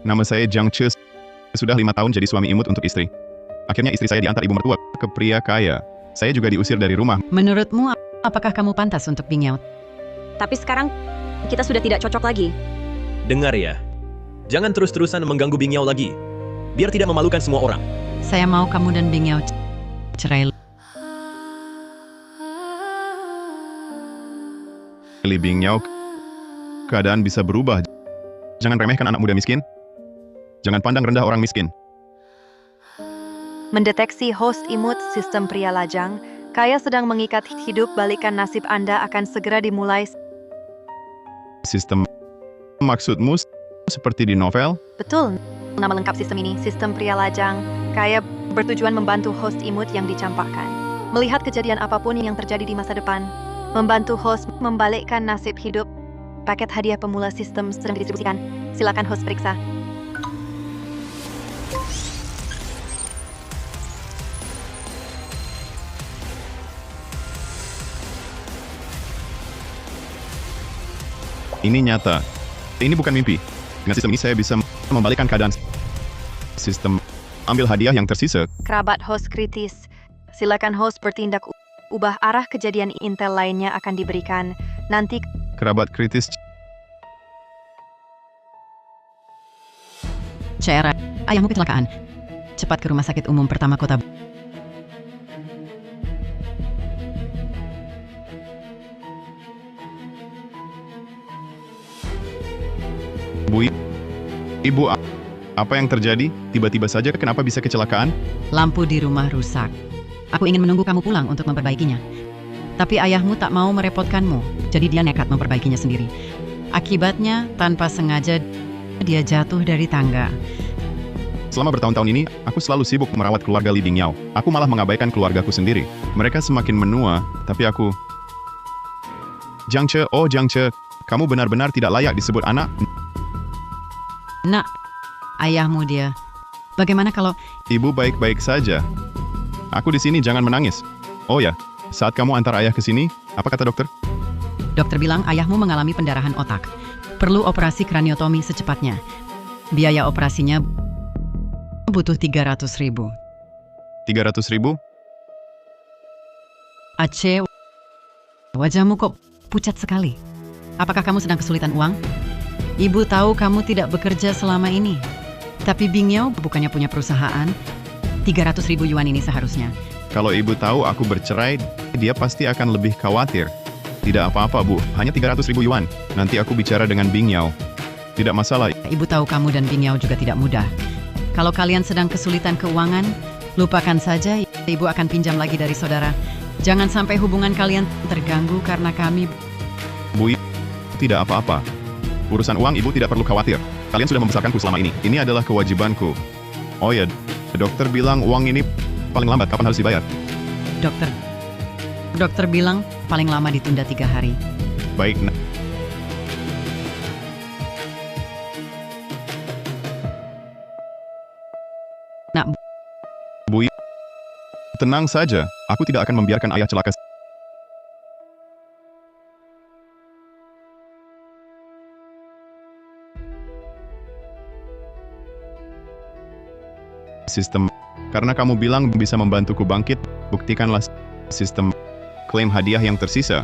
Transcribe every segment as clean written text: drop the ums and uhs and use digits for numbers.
Nama saya Jiang Che. Sudah 5 tahun jadi suami imut untuk istri. Akhirnya istri saya diantar ibu mertua ke pria kaya. Saya juga diusir dari rumah. Menurutmu, apakah kamu pantas untuk Bing Yao? Tapi sekarang kita sudah tidak cocok lagi. Dengar ya, jangan terus-terusan mengganggu Bing Yao lagi. Biar tidak memalukan semua orang. Saya mau kamu dan Bing Yao cerai. Li Bing Yao, keadaan bisa berubah. Jangan remehkan anak muda miskin. Jangan pandang rendah orang miskin. Mendeteksi host imut sistem pria lajang, kaya sedang mengikat hidup, balikan nasib Anda akan segera dimulai. Sistem maksudmu seperti di novel? Betul, nama lengkap sistem ini, sistem pria lajang, kaya bertujuan membantu host imut yang dicampakkan. Melihat kejadian apapun yang terjadi di masa depan, membantu host membalikkan nasib hidup. Paket hadiah pemula sistem sedang didistribusikan. Silakan host periksa. Ini nyata. Ini bukan mimpi. Dengan sistem ini saya bisa membalikkan keadaan. Sistem ambil hadiah yang tersisa. Kerabat host kritis. Silakan host bertindak, ubah arah kejadian. Intel lainnya akan diberikan. Nanti Kerabat kritis. Syera, ayahmu kecelakaan. Cepat ke rumah sakit umum pertama kota. Bu, Ibu, apa yang terjadi? Tiba-tiba saja kenapa bisa kecelakaan? Lampu di rumah rusak. Aku ingin menunggu kamu pulang untuk memperbaikinya. Tapi ayahmu tak mau merepotkanmu, jadi dia nekat memperbaikinya sendiri. Akibatnya, tanpa sengaja, dia jatuh dari tangga. Selama bertahun-tahun ini, aku selalu sibuk merawat keluarga Li Bing Yao. Aku malah mengabaikan keluargaku sendiri. Mereka semakin menua, tapi aku... Jiang Che, oh Jiang Che, kamu benar-benar tidak layak disebut anak. Nak, ayahmu dia. Bagaimana kalau... Ibu baik-baik saja. Aku di sini, jangan menangis. Oh ya, saat kamu antar ayah ke sini, apa kata dokter? Dokter bilang ayahmu mengalami pendarahan otak. Perlu operasi kraniotomi secepatnya. Biaya operasinya butuh 300.000. 300.000? Aceh, wajahmu kok pucat sekali. Apakah kamu sedang kesulitan uang? Ibu tahu kamu tidak bekerja selama ini. Tapi Bing Yao bukannya punya perusahaan. 300.000 yuan ini seharusnya. Kalau ibu tahu aku bercerai, dia pasti akan lebih khawatir. Tidak apa-apa, Bu. Hanya 300.000 yuan. Nanti aku bicara dengan Bing Yao. Tidak masalah. Ibu tahu kamu dan Bing Yao juga tidak mudah. Kalau kalian sedang kesulitan keuangan, lupakan saja. Ibu akan pinjam lagi dari saudara. Jangan sampai hubungan kalian terganggu karena kami... Bu, tidak apa-apa. Urusan uang ibu tidak perlu khawatir. Kalian sudah membesarkanku selama ini. Ini adalah kewajibanku. Oh ya, dokter bilang uang ini paling lambat kapan harus dibayar? Dokter bilang paling lama ditunda 3 hari. Baik, Nak, Bu, tenang saja. Aku tidak akan membiarkan ayah celaka. Sistem. Karena kamu bilang bisa membantuku bangkit, buktikanlah sistem. Klaim hadiah yang tersisa.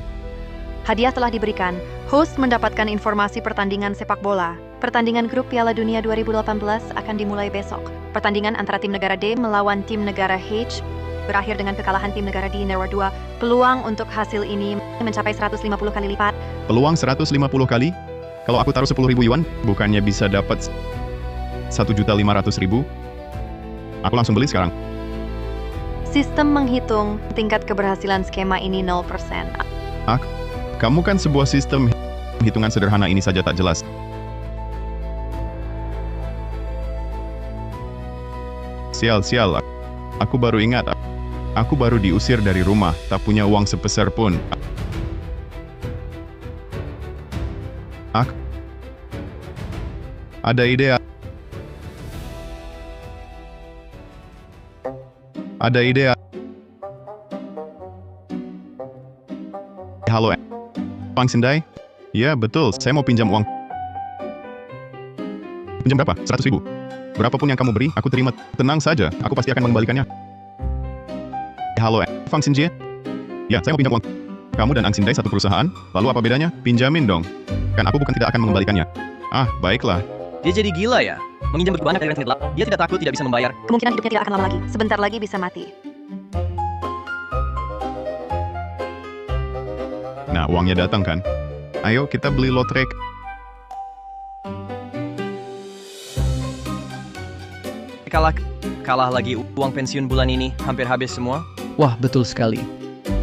hadiah telah diberikan. Host mendapatkan informasi pertandingan sepak bola. Pertandingan grup Piala Dunia 2018 akan dimulai besok. Pertandingan antara tim negara D melawan tim negara H berakhir dengan kekalahan tim negara D nomor 2. Peluang untuk hasil ini mencapai 150 kali lipat. Peluang 150 kali? Kalau aku taruh 10.000 yuan, bukannya bisa dapat 1.500.000? Aku langsung beli sekarang. Sistem menghitung tingkat keberhasilan skema ini 0%. Kamu kan sebuah sistem hitungan sederhana ini saja tak jelas. Sial. Aku baru ingat. Aku baru diusir dari rumah, tak punya uang sepeser pun. Ada ide. Halo, Bang Sindai? Ya, betul. Saya mau pinjam uang. Pinjam berapa? 100.000. Berapapun yang kamu beri, aku terima. Tenang saja, aku pasti akan mengembalikannya. Halo, Fang Xinjie? Ya, saya mau pinjam uang. Kamu dan Ang Xindai satu perusahaan, lalu apa bedanya? Pinjamin dong. Kan aku bukan tidak akan mengembalikannya. Ah, baiklah. Dia jadi gila ya? Menginjam begitu banyak dari rekening gelap. Dia tidak takut tidak bisa membayar. Kemungkinan hidupnya tidak akan lama lagi. Sebentar lagi bisa mati. Nah, uangnya datang kan? Ayo, kita beli lotre. Kalah lagi uang pensiun bulan ini. Hampir habis semua. Wah, betul sekali.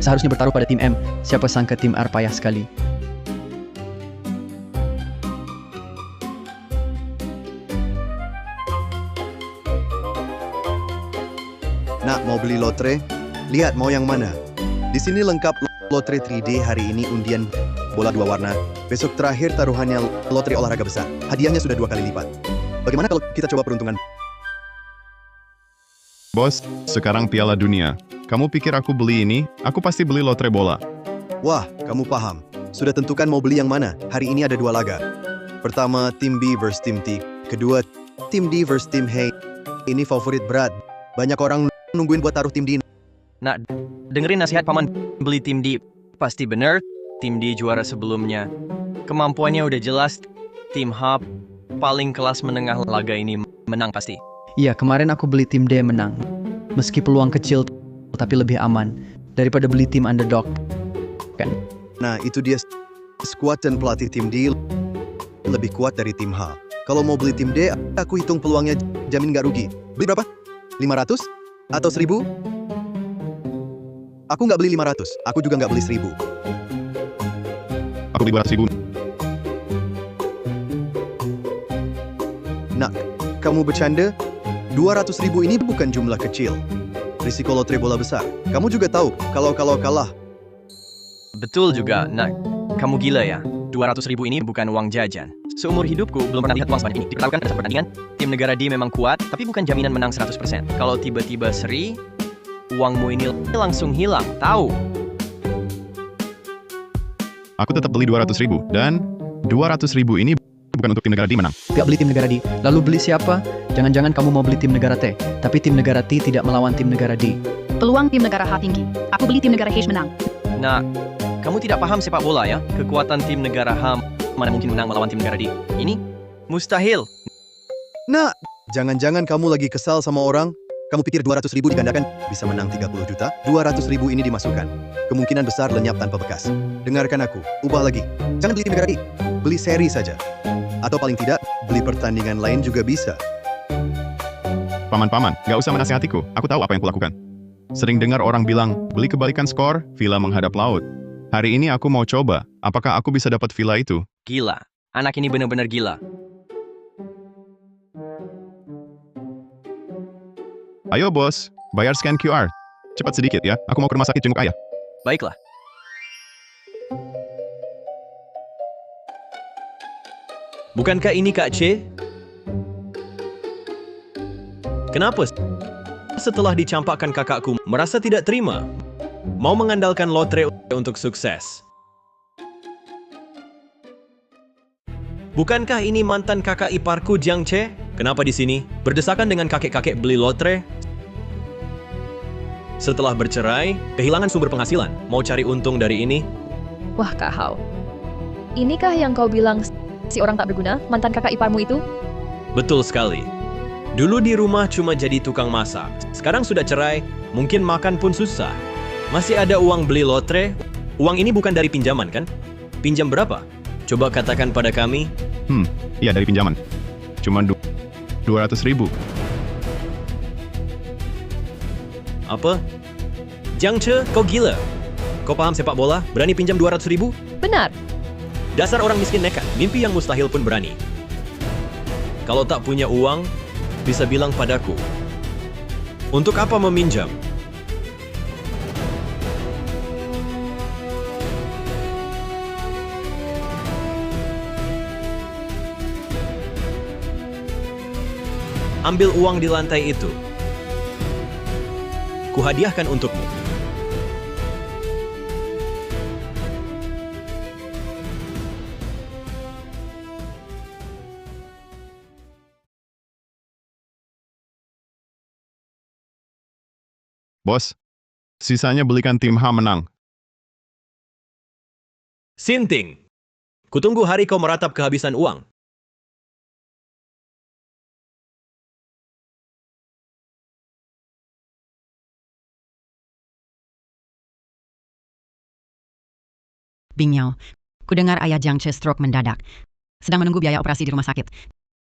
Seharusnya bertaruh pada tim M. Siapa sangka tim R payah sekali. Nak, mau beli lotre? Lihat mau yang mana. Di sini lengkap lotre 3D hari ini undian bola 2 warna. Besok terakhir taruhannya lotre olahraga besar. Hadiahnya sudah 2 kali lipat. Bagaimana kalau kita coba peruntungan? Bos, sekarang Piala Dunia. Kamu pikir aku beli ini? Aku pasti beli lotre bola. Wah, kamu paham. Sudah tentukan mau beli yang mana. Hari ini ada 2 laga. Pertama, tim B versus tim T. Kedua, tim D versus tim H. Ini favorit berat. Banyak orang nungguin buat taruh tim D. Nak, dengerin nasihat paman. Beli tim D. Pasti bener. Tim D juara sebelumnya. Kemampuannya udah jelas. Tim H paling kelas menengah laga ini menang pasti. Iya, kemarin aku beli tim D menang. Meski peluang kecil, tapi lebih aman daripada beli tim underdog. Kan? Nah, itu dia skuad dan pelatih tim D lebih kuat dari tim H. Kalau mau beli tim D, aku hitung peluangnya jamin gak rugi. Beli berapa? 500? Atau 1000? Aku nggak beli 500, aku juga nggak beli 1000. Aku beli 200.000. Nak, kamu bercanda? 200.000 ini bukan jumlah kecil. Risiko lotre bola besar. Kamu juga tahu, kalau kalah. Betul juga, nak. Kamu gila ya? 200.000 ini bukan uang jajan. Seumur hidupku belum pernah lihat uang sebanyak ini. Dipertaruhkan pada pertandingan, tim negara D memang kuat, tapi bukan jaminan menang 100%. Kalau tiba-tiba seri, uangmu ini langsung hilang, tahu? Aku tetap beli 200.000. Dan 200.000 ini bukan untuk tim negara D menang. Gak beli tim negara D. Lalu beli siapa? Jangan-jangan kamu mau beli tim negara T. Tapi tim negara T tidak melawan tim negara D. Peluang tim negara H tinggi. Aku beli tim negara H menang. Nah, kamu tidak paham sepak bola ya? Kekuatan tim negara H mana mungkin menang melawan tim negara D? Ini mustahil. Nak, jangan-jangan kamu lagi kesal sama orang? Kamu pikir 200.000 digandakan bisa menang 30 juta? 200.000 ini dimasukkan. Kemungkinan besar lenyap tanpa bekas. Dengarkan aku, ubah lagi. Jangan beli tim negara D. Beli seri saja. Atau paling tidak, beli pertandingan lain juga bisa. Paman-paman, gak usah menasihatiku. Aku tahu apa yang kulakukan. Sering dengar orang bilang, beli kebalikan skor, villa menghadap laut. Hari ini aku mau coba, apakah aku bisa dapat villa itu? Gila. Anak ini benar-benar gila. Ayo bos, bayar scan QR. Cepat sedikit ya, aku mau ke rumah sakit jenguk ayah. Baiklah. Bukankah ini Kak C? Kenapa setelah dicampakkan kakakku merasa tidak terima? Mau mengandalkan lotre untuk sukses. Bukankah ini mantan kakak iparku Jiang Che? Kenapa di sini? Berdesakan dengan kakek-kakek beli lotre? Setelah bercerai, kehilangan sumber penghasilan. Mau cari untung dari ini? Wah, Kak Hao. Inikah yang kau bilang si orang tak berguna, mantan kakak iparmu itu? Betul sekali. Dulu di rumah cuma jadi tukang masak. Sekarang sudah cerai, mungkin makan pun susah. Masih ada uang beli lotre? Uang ini bukan dari pinjaman kan? Pinjam berapa? Coba katakan pada kami. Iya dari pinjaman. Cuma 200.000. Apa? Jiang Che, kau gila? Kau paham sepak bola? Berani pinjam 200.000? Benar. Dasar orang miskin nekat, mimpi yang mustahil pun berani. Kalau tak punya uang, bisa bilang padaku. Untuk apa meminjam? Ambil uang di lantai itu. Kuhadiahkan untukmu. Bos, sisanya belikan tim H menang. Sinting. Kutunggu hari kau meratap kehabisan uang. Bing Yao, kudengar ayah Jiang Che stroke mendadak. Sedang menunggu biaya operasi di rumah sakit.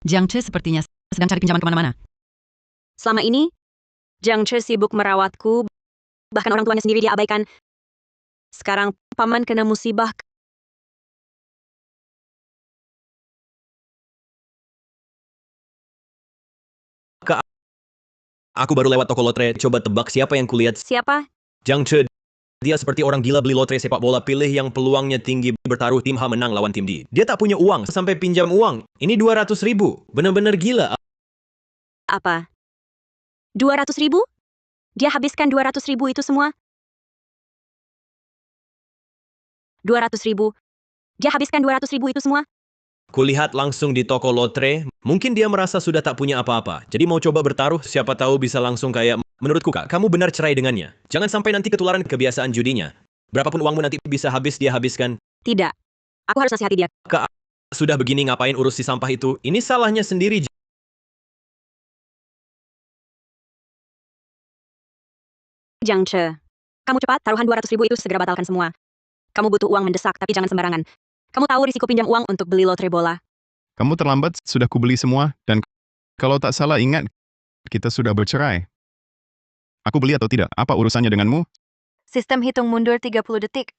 Jiang Che sepertinya sedang cari pinjaman kemana-mana. Selama ini, Jiang Che sibuk merawatku, bahkan orang tuanya sendiri dia abaikan. Sekarang paman kena musibah. Aku baru lewat toko lotre, coba tebak siapa yang kulihat. Siapa? Jiang Che. Dia seperti orang gila beli lotre sepak bola, pilih yang peluangnya tinggi, bertaruh tim H menang lawan tim D. Dia tak punya uang, sampai pinjam uang. Ini 200.000. Benar-benar gila. Apa? 200.000? Dia habiskan 200.000 itu semua? 200.000? Dia habiskan 200.000 itu semua? Kulihat langsung di toko lotre, mungkin dia merasa sudah tak punya apa-apa. Jadi mau coba bertaruh, siapa tahu bisa langsung kaya. Menurutku kak, kamu benar cerai dengannya. Jangan sampai nanti ketularan kebiasaan judinya. Berapapun uangmu nanti bisa habis, dia habiskan. Tidak. Aku harus nasihati dia. Kak, sudah begini ngapain urus si sampah itu? Ini salahnya sendiri. Jiang Che, kamu cepat, taruhan 200.000 itu segera batalkan semua. Kamu butuh uang mendesak, tapi jangan sembarangan. Kamu tahu risiko pinjam uang untuk beli lotre bola. Kamu terlambat, sudah kubeli semua, dan kalau tak salah ingat, kita sudah bercerai. Aku beli atau tidak, apa urusannya denganmu? Sistem hitung mundur 30 detik.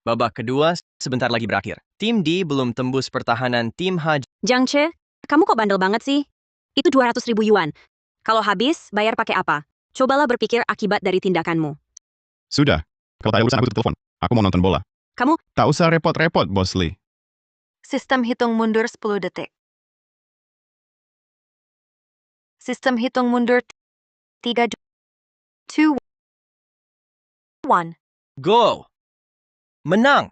Babak kedua sebentar lagi berakhir. Tim D belum tembus pertahanan tim H. Jiang Che, kamu kok bandel banget sih? Itu 200.000 yuan. Kalau habis, bayar pakai apa? Cobalah berpikir akibat dari tindakanmu. Sudah, kalau tak ada urusan aku tutup telepon. Aku mau nonton bola. Kamu, Tak usah repot-repot, Bos Lee. Sistem hitung mundur 10 detik. Sistem hitung mundur 3, 2, 1. Go! Menang!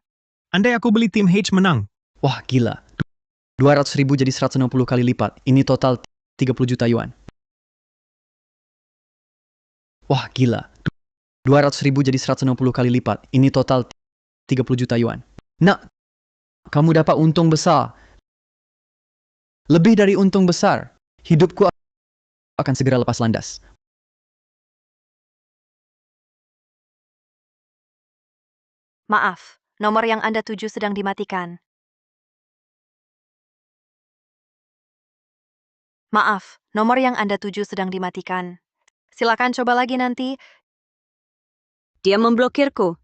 Andai aku beli tim H menang. Wah, gila. 200.000 jadi 160 kali lipat. Ini total 30 juta yuan. Wah, gila. 200.000 jadi 160 kali lipat. Ini total 30 juta yuan. Nak, kamu dapat untung besar. Lebih dari untung besar. Hidupku akan segera lepas landas. Maaf, nomor yang Anda tuju sedang dimatikan. Maaf, nomor yang Anda tuju sedang dimatikan. Silakan coba lagi nanti. dia memblokirku.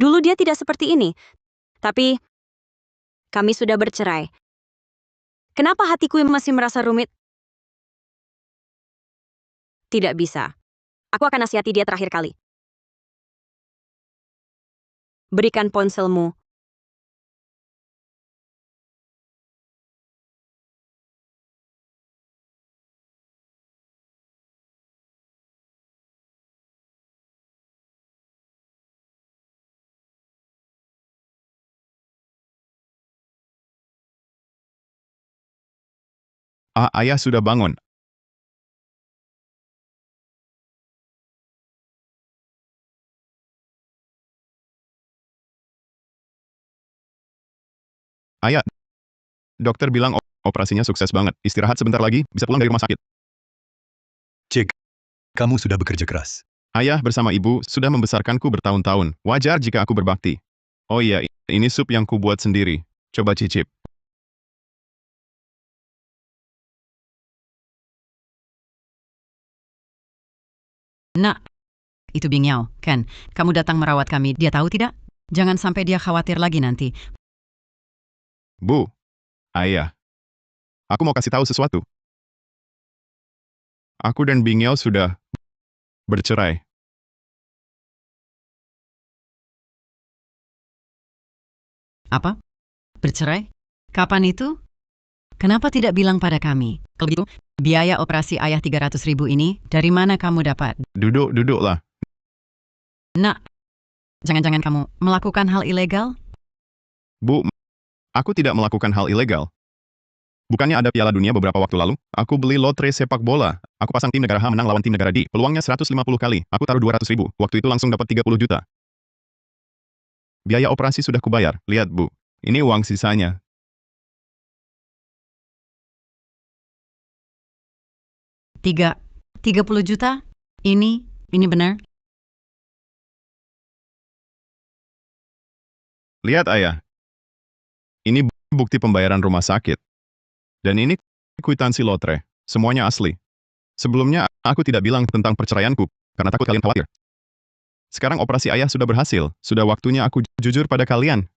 Dulu dia tidak seperti ini. Tapi, kami sudah bercerai. Kenapa hatiku masih merasa rumit? Tidak bisa. Aku akan nasihati dia terakhir kali. Berikan ponselmu. Ayah sudah bangun. Ayah, dokter bilang operasinya sukses banget. Istirahat sebentar lagi, bisa pulang dari rumah sakit. Cik, kamu sudah bekerja keras. Ayah bersama ibu sudah membesarkanku bertahun-tahun. Wajar jika aku berbakti. Oh iya, ini sup yang ku buat sendiri. Coba cicip. Nak, itu Bing Yao, Ken. Kamu datang merawat kami, dia tahu tidak? Jangan sampai dia khawatir lagi nanti. Bu, ayah. Aku mau kasih tahu sesuatu. Aku dan Bing Yao sudah bercerai. Apa? Bercerai? Kapan itu? Kenapa tidak bilang pada kami? Kalau begitu, biaya operasi ayah 300.000 ini, dari mana kamu dapat? Duduklah. Nak, jangan-jangan kamu melakukan hal ilegal? Bu, aku tidak melakukan hal ilegal. Bukannya ada Piala Dunia beberapa waktu lalu? Aku beli lotre sepak bola. Aku pasang tim negara H menang lawan tim negara D. Peluangnya 150 kali. Aku taruh 200.000. Waktu itu langsung dapat 30 juta. Biaya operasi sudah kubayar. Lihat, Bu. Ini uang sisanya. Tiga, 30 juta? Ini benar? Lihat, Ayah. Ini bukti pembayaran rumah sakit. Dan ini kwitansi lotre. Semuanya asli. Sebelumnya, aku tidak bilang tentang perceraianku, karena takut kalian khawatir. Sekarang operasi ayah sudah berhasil. Sudah waktunya aku jujur pada kalian.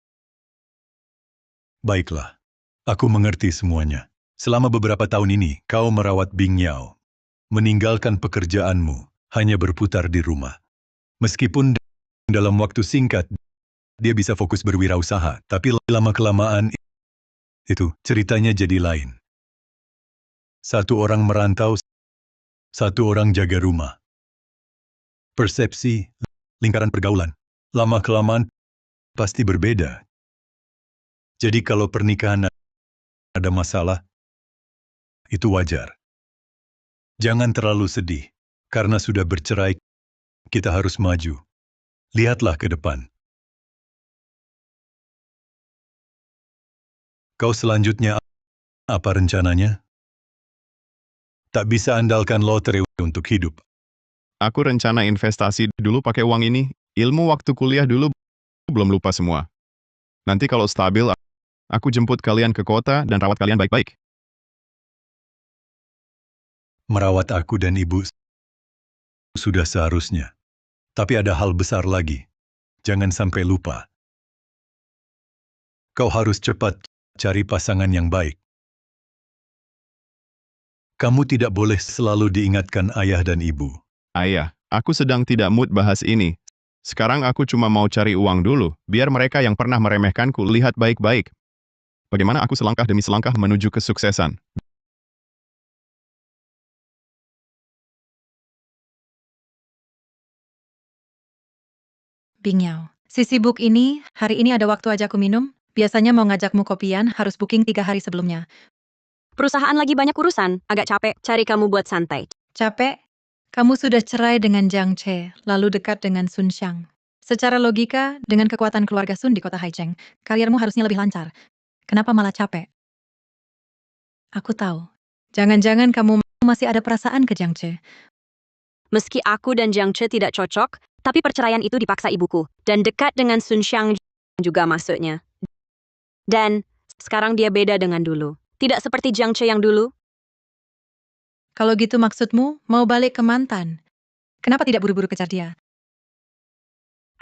Baiklah, aku mengerti semuanya. Selama beberapa tahun ini, kau merawat Bing Yao. Meninggalkan pekerjaanmu, hanya berputar di rumah. Meskipun dalam waktu singkat, dia bisa fokus berwirausaha, tapi lama-kelamaan itu ceritanya jadi lain. Satu orang merantau, satu orang jaga rumah. Persepsi, lingkaran pergaulan, lama-kelamaan pasti berbeda. Jadi kalau pernikahan ada masalah, itu wajar. Jangan terlalu sedih, karena sudah bercerai, kita harus maju. Lihatlah ke depan. Kau selanjutnya apa rencananya? Tak bisa andalkan lotre untuk hidup. Aku rencana investasi dulu pakai uang ini. Ilmu waktu kuliah dulu belum lupa semua. Nanti kalau stabil, aku jemput kalian ke kota dan rawat kalian baik-baik. Merawat aku dan ibu sudah seharusnya. Tapi ada hal besar lagi. Jangan sampai lupa. Kau harus cepat cari pasangan yang baik. Kamu tidak boleh selalu diingatkan ayah dan ibu. Ayah, aku sedang tidak mood bahas ini. Sekarang aku cuma mau cari uang dulu, biar mereka yang pernah meremehkanku lihat baik-baik. Bagaimana aku selangkah demi selangkah menuju kesuksesan. Bing Yao, si sibuk ini, hari ini ada waktu ajakku minum? Biasanya mau ngajakmu kopian, harus booking 3 hari sebelumnya. Perusahaan lagi banyak urusan, agak capek cari kamu buat santai. Capek? Kamu sudah cerai dengan Jiang Che, lalu dekat dengan Sun Xiang. Secara logika, dengan kekuatan keluarga Sun di kota Haicheng, karirmu harusnya lebih lancar. Kenapa malah capek? Aku tahu. Jangan-jangan kamu masih ada perasaan ke Jiang Che. Meski aku dan Jiang Che tidak cocok, tapi perceraian itu dipaksa ibuku. Dan dekat dengan Sun Xiang juga maksudnya. Dan sekarang dia beda dengan dulu. Tidak seperti Jiang Che yang dulu. Kalau gitu maksudmu, mau balik ke mantan. Kenapa tidak buru-buru kejar dia?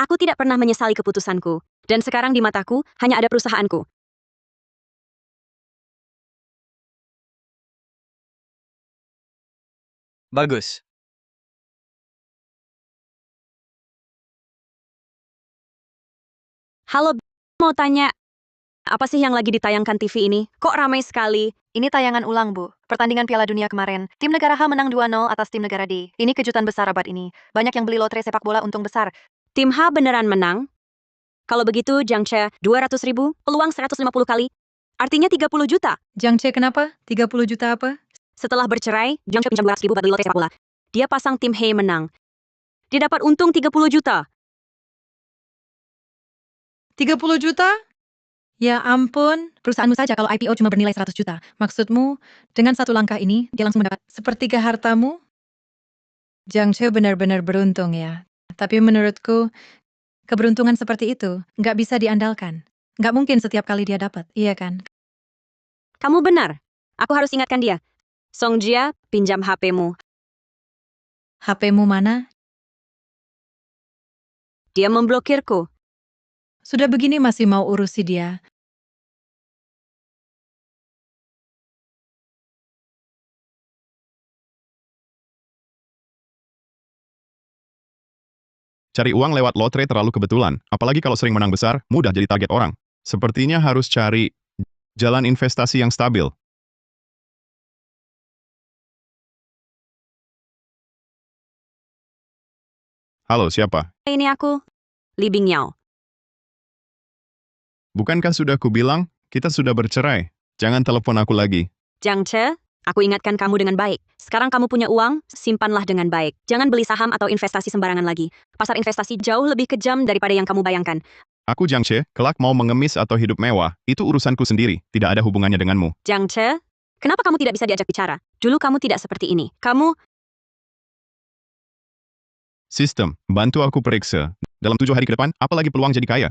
Aku tidak pernah menyesali keputusanku. Dan sekarang di mataku, hanya ada perusahaanku. Bagus. Halo, mau tanya, apa sih yang lagi ditayangkan TV ini? Kok ramai sekali? Ini tayangan ulang, Bu. Pertandingan Piala Dunia kemarin. Tim negara H menang 2-0 atas tim negara D. Ini kejutan besar abad ini. Banyak yang beli lotre sepak bola untung besar. Tim H beneran menang? Kalau begitu, Jiang Che, 200.000, peluang 150 kali. Artinya 30 juta. Jiang Che kenapa? 30 juta apa? Setelah bercerai, Jiang Che pinjam 200.000 buat beli lotre sepak bola. Dia pasang tim He menang. Dia dapat untung 30 juta. 30 juta? Ya ampun, perusahaanmu saja kalau IPO cuma bernilai 100 juta. Maksudmu, dengan satu langkah ini, dia langsung mendapat sepertiga hartamu? Jiang Che benar-benar beruntung ya. Tapi menurutku, keberuntungan seperti itu nggak bisa diandalkan. Nggak mungkin setiap kali dia dapat, iya kan? Kamu benar. Aku harus ingatkan dia. Song Jia, pinjam HP-mu. HP-mu mana? Dia memblokirku. Sudah begini masih mau urusi dia. Cari uang lewat lotre terlalu kebetulan. Apalagi kalau sering menang besar, mudah jadi target orang. Sepertinya harus cari jalan investasi yang stabil. Halo, siapa? Ini aku, Li Bing Yao. Bukankah sudah kubilang, kita sudah bercerai? Jangan telepon aku lagi. Jiang Che, aku ingatkan kamu dengan baik. Sekarang kamu punya uang, simpanlah dengan baik. Jangan beli saham atau investasi sembarangan lagi. Pasar investasi jauh lebih kejam daripada yang kamu bayangkan. Aku Jiang Che, kelak mau mengemis atau hidup mewah, itu urusanku sendiri, tidak ada hubungannya denganmu. Jiang Che, kenapa kamu tidak bisa diajak bicara? Dulu kamu tidak seperti ini. Kamu, Sistem, bantu aku periksa. Dalam 7 hari ke depan, apalagi peluang jadi kaya?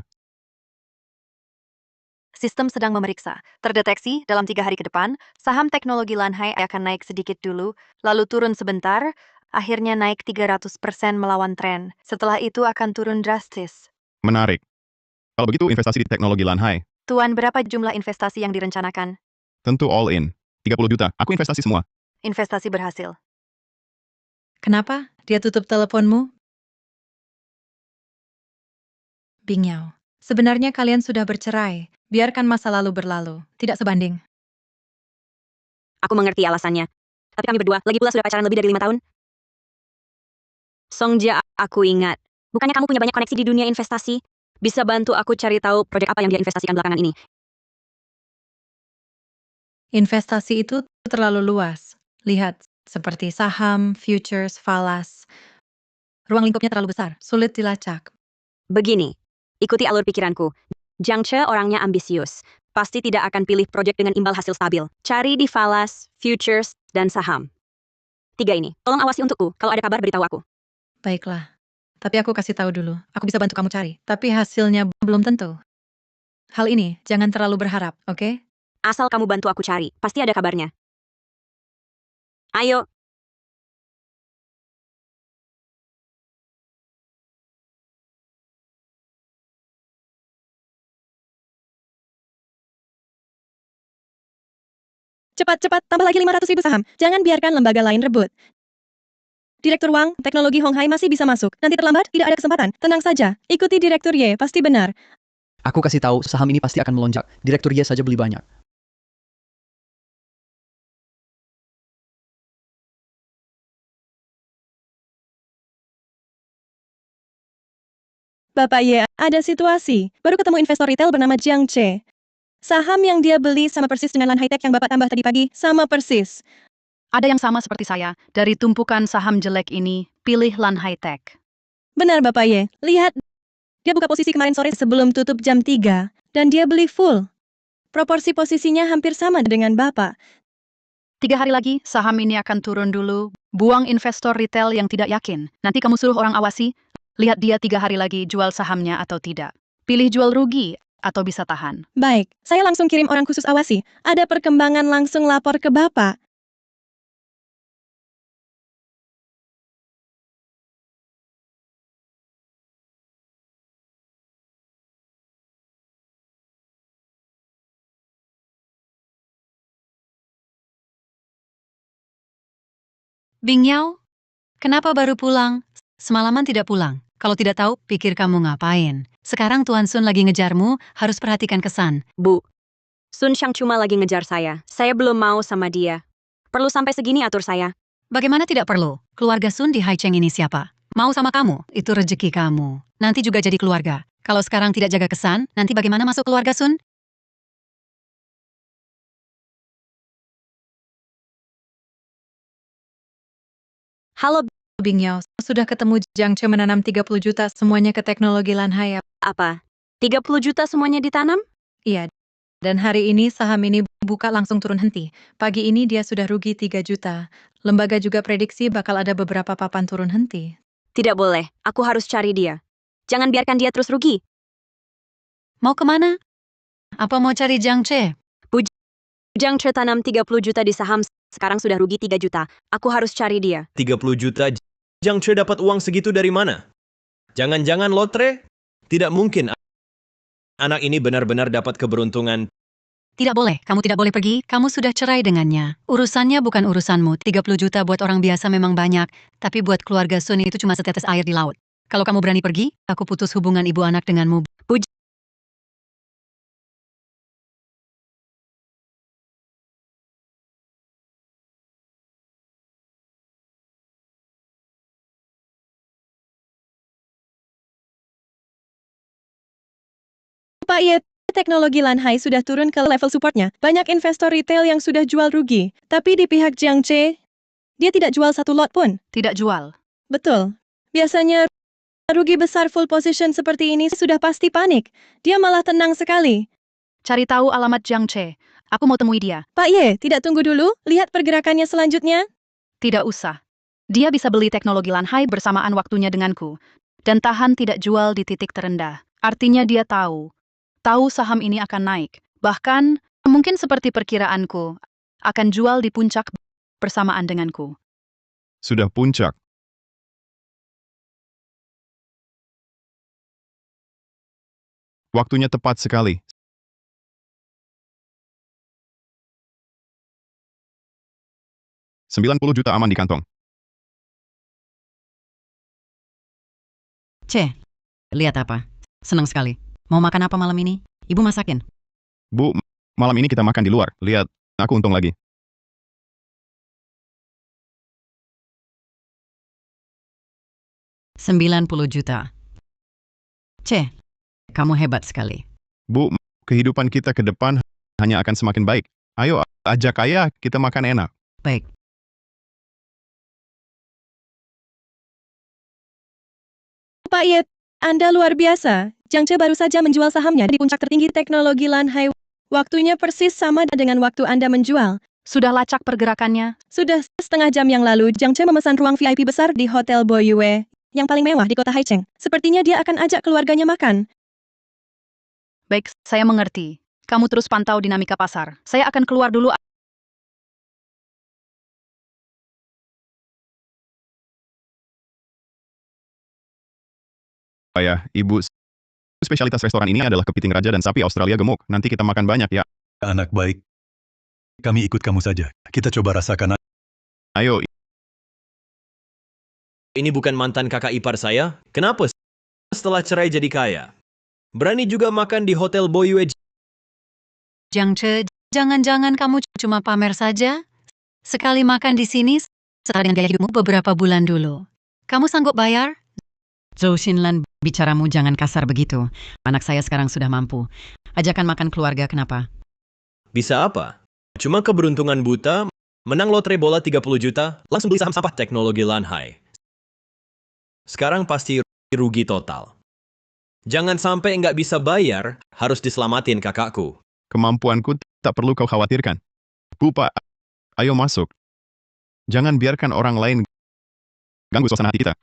Sistem sedang memeriksa. Terdeteksi dalam 3 hari ke depan, saham teknologi Lanhai akan naik sedikit dulu, lalu turun sebentar, akhirnya naik 300% melawan tren. Setelah itu akan turun drastis. Menarik. Kalau begitu investasi di teknologi Lanhai, Tuan, berapa jumlah investasi yang direncanakan? tentu all in. 30 juta, aku investasi semua. Investasi berhasil. Kenapa dia tutup teleponmu? Bing Yao, sebenarnya kalian sudah bercerai. Biarkan masa lalu berlalu. Tidak sebanding. aku mengerti alasannya. Tapi kami berdua, lagi pula sudah pacaran lebih dari 5 tahun. Song Jia, aku ingat. Bukannya kamu punya banyak koneksi di dunia investasi? Bisa bantu aku cari tahu proyek apa yang dia investasikan belakangan ini. Investasi itu terlalu luas. Lihat, seperti saham, futures, falas. Ruang lingkupnya terlalu besar, sulit dilacak. Begini, ikuti alur pikiranku. Jiang Che orangnya ambisius. Pasti tidak akan pilih proyek dengan imbal hasil stabil. Cari di falas, futures, dan saham. 3 ini. Tolong awasi untukku. Kalau ada kabar, beritahu aku. Baiklah. Tapi aku kasih tahu dulu. Aku bisa bantu kamu cari. Tapi hasilnya belum tentu. Hal ini jangan terlalu berharap, oke? Asal kamu bantu aku cari, pasti ada kabarnya. Ayo. Cepat-cepat, tambah lagi 500.000 saham. Jangan biarkan lembaga lain rebut. Direktur Wang, teknologi Hong Hai masih bisa masuk. Nanti terlambat, tidak ada kesempatan. Tenang saja, ikuti Direktur Ye, pasti benar. Aku kasih tahu, saham ini pasti akan melonjak. Direktur Ye saja beli banyak. Bapak Ye, ada situasi. Baru ketemu investor retail bernama Jiang Che. Saham yang dia beli sama persis dengan Lan High Tech yang Bapak tambah tadi pagi, sama persis. Ada yang sama seperti saya. Dari tumpukan saham jelek ini, pilih Lan High Tech. Benar Bapak Ye, lihat. Dia buka posisi kemarin sore sebelum tutup jam 3, dan dia beli full. Proporsi posisinya hampir sama dengan Bapak. 3 hari lagi, saham ini akan turun dulu. Buang investor retail yang tidak yakin. Nanti kamu suruh orang awasi, lihat dia 3 hari lagi jual sahamnya atau tidak. Pilih jual rugi atau bisa tahan. Baik, saya langsung kirim orang khusus awasi. Ada perkembangan langsung lapor ke Bapak. Bing Yao, kenapa baru pulang? Semalaman tidak pulang. Kalau tidak tahu, pikir kamu ngapain. Sekarang Tuan Sun lagi ngejarmu, harus perhatikan kesan. Bu, Sun Xiang cuma lagi ngejar saya. Saya belum mau sama dia. Perlu sampai segini atur saya. Bagaimana tidak perlu? Keluarga Sun di Haicheng ini siapa? Mau sama kamu, itu rezeki kamu. Nanti juga jadi keluarga. Kalau sekarang tidak jaga kesan, nanti bagaimana masuk keluarga Sun? Halo, Bing Yao, sudah ketemu Jiang Che menanam 30 juta semuanya ke teknologi Lan Hai. apa? 30 juta semuanya ditanam? Iya. Dan hari ini saham ini buka langsung turun henti. Pagi ini dia sudah rugi 3 juta. Lembaga juga prediksi bakal ada beberapa papan turun henti. Tidak boleh, aku harus cari dia. Jangan biarkan dia terus rugi. Mau kemana? Apa mau cari Jiang Che? Jiang Che tanam 30 juta di saham, sekarang sudah rugi 3 juta. Aku harus cari dia. 30 juta, Jiang Che dapat uang segitu dari mana? Jangan-jangan lotre? Tidak mungkin. Anak ini benar-benar dapat keberuntungan. Tidak boleh, kamu tidak boleh pergi, kamu sudah cerai dengannya. Urusannya bukan urusanmu, 30 juta buat orang biasa memang banyak, tapi buat keluarga Sun itu cuma setetes air di laut. Kalau kamu berani pergi, aku putus hubungan ibu anak denganmu. Pak Ye, teknologi Lanhai sudah turun ke level supportnya. Banyak investor retail yang sudah jual rugi. Tapi di pihak Jiang Che, dia tidak jual satu lot pun. Tidak jual. Betul. Biasanya rugi besar full position seperti ini sudah pasti panik. Dia malah tenang sekali. Cari tahu alamat Jiang Che. Aku mau temui dia. Pak Ye, tidak tunggu dulu. Lihat pergerakannya selanjutnya. Tidak usah. Dia bisa beli teknologi Lanhai bersamaan waktunya denganku. Dan tahan tidak jual di titik terendah. Artinya dia tahu saham ini akan naik. Bahkan, mungkin seperti perkiraanku, akan jual di puncak bersamaan denganku. Sudah puncak. Waktunya tepat sekali. $90 juta aman di kantong. C, lihat apa? Senang sekali. Mau makan apa malam ini? Ibu masakin. Bu, malam ini kita makan di luar. Lihat, aku untung lagi. $90 juta. C, kamu hebat sekali. Bu, kehidupan kita ke depan hanya akan semakin baik. Ayo, ajak ayah, kita makan enak. Baik. Pak Ye, Anda luar biasa. Jiang Che baru saja menjual sahamnya di puncak tertinggi teknologi Lanhai. Waktunya persis sama dengan waktu Anda menjual. Sudah lacak pergerakannya. Sudah setengah jam yang lalu, Jiang Che memesan ruang VIP besar di Hotel Boyue, yang paling mewah di kota Haicheng. Sepertinya dia akan ajak keluarganya makan. Baik, saya mengerti. Kamu terus pantau dinamika pasar. Saya akan keluar dulu. Ayah, ibu, spesialitas restoran ini adalah kepiting raja dan sapi Australia gemuk. Nanti kita makan banyak ya. Anak baik. Kami ikut kamu saja. Kita coba rasakan. Ayo, Ini bukan mantan kakak ipar saya. Kenapa setelah cerai jadi kaya? Berani juga makan di Hotel Boyue. Jiang Che, jangan-jangan kamu cuma pamer saja? Sekali makan di sini, setara dengan gaya hidupmu beberapa bulan dulu. Kamu sanggup bayar? Zhou Xinlan, bicaramu jangan kasar begitu. Anak saya sekarang sudah mampu. Ajakan makan keluarga, kenapa? Bisa apa? Cuma keberuntungan buta, menang lotre bola 30 juta, langsung beli saham sampah teknologi Lanhai. Sekarang pasti rugi total. Jangan sampai nggak bisa bayar, harus diselamatin kakakku. kemampuanku tak perlu kau khawatirkan. Bu, Pak, ayo masuk. Jangan biarkan orang lain ganggu suasana hati kita.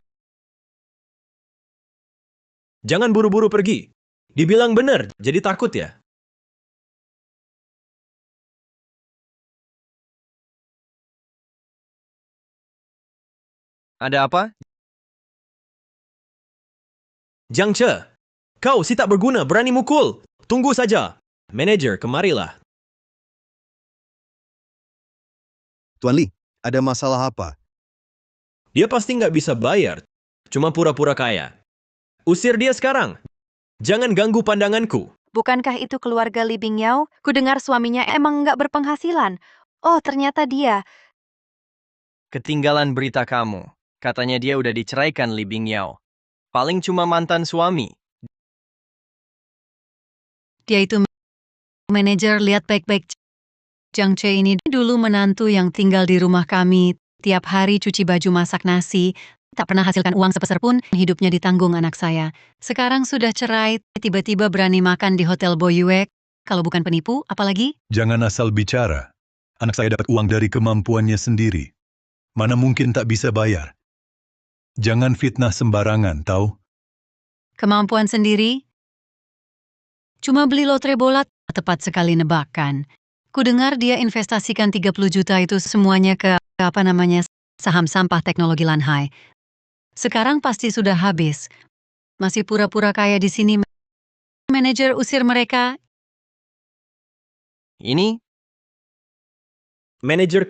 Jangan buru-buru pergi. Dibilang benar, jadi takut ya? Ada apa? Jiang Che, kau si tak berguna, berani mukul. Tunggu saja. Manajer, kemarilah. Tuan Li, ada masalah apa? Dia pasti nggak bisa bayar. Cuma pura-pura kaya. Usir dia sekarang. Jangan ganggu pandanganku. Bukankah itu keluarga Li Bingyao? Kudengar suaminya emang nggak berpenghasilan. Oh, ternyata dia. Ketinggalan berita kamu. Katanya dia udah diceraikan Li Bingyao. Paling cuma mantan suami. Dia itu manajer, lihat baik-baik. Jiang Che ini dulu menantu yang tinggal di rumah kami. Tiap hari cuci baju, masak nasi. Tak pernah hasilkan uang sepeser pun, hidupnya ditanggung anak saya. Sekarang sudah cerai, tiba-tiba berani makan di Hotel Boyue. Kalau bukan penipu, apalagi? Jangan asal bicara. Anak saya dapat uang dari kemampuannya sendiri. Mana mungkin tak bisa bayar. Jangan fitnah sembarangan, tahu? Kemampuan sendiri? Cuma beli lotre bola, tepat sekali nebakan. Kudengar dia investasikan 30 juta itu semuanya ke saham sampah teknologi Lanhai. Sekarang pasti sudah habis. Masih pura-pura kaya di sini. Manajer usir mereka. Ini Manajer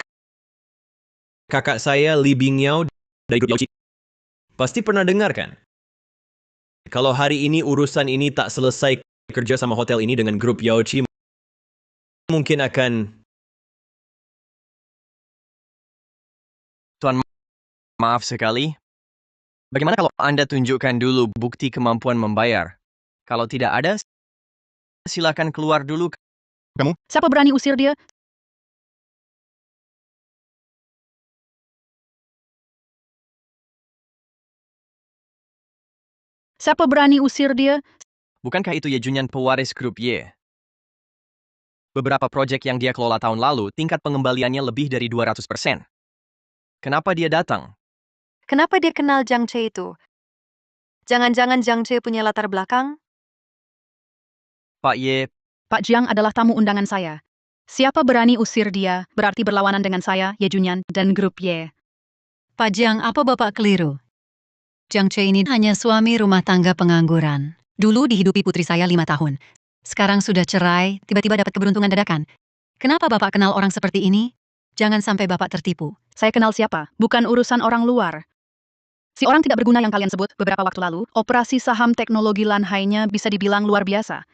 kakak saya Li Bingyao dari grup Yauchi. Pasti pernah dengar kan? Kalau hari ini urusan ini tak selesai kerja sama hotel ini dengan grup Yauchi, mungkin akan... Tuan, maaf sekali. Bagaimana kalau Anda tunjukkan dulu bukti kemampuan membayar? Kalau tidak ada, Silakan keluar dulu. Siapa berani usir dia? Siapa berani usir dia? Bukankah itu Ye Junyan pewaris grup Y? Beberapa proyek yang dia kelola tahun lalu, tingkat pengembaliannya lebih dari 200%. Kenapa dia datang? Kenapa dia kenal Jiang Che itu? Jangan-jangan Jiang Che punya latar belakang? Pak Ye, Pak Jiang adalah tamu undangan saya. Siapa berani usir dia, berarti berlawanan dengan saya, Ye Junyan, dan grup Y. Pak Jiang, apa Bapak keliru? Jiang Che ini hanya suami rumah tangga pengangguran. Dulu dihidupi putri saya 5 tahun. Sekarang sudah cerai, tiba-tiba dapat keberuntungan dadakan. Kenapa Bapak kenal orang seperti ini? Jangan sampai Bapak tertipu. Saya kenal siapa, bukan urusan orang luar. Si orang tidak berguna yang kalian sebut beberapa waktu lalu, operasi saham teknologi Lanhai-nya bisa dibilang luar biasa.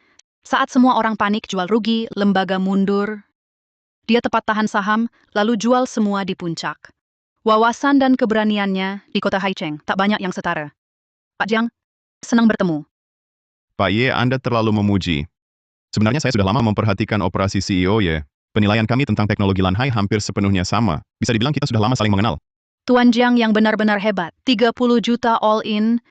Saat semua orang panik jual rugi, lembaga mundur, dia tepat tahan saham, lalu jual semua di puncak. Wawasan dan keberaniannya di kota Haicheng tak banyak yang setara. Pak Jiang, senang bertemu. Pak Ye, Anda terlalu memuji. Sebenarnya saya sudah lama memperhatikan operasi CEO Ye. Penilaian kami tentang teknologi Lanhai hampir sepenuhnya sama. Bisa dibilang kita sudah lama saling mengenal. Tuan Jiang yang benar-benar hebat. 30 juta all in.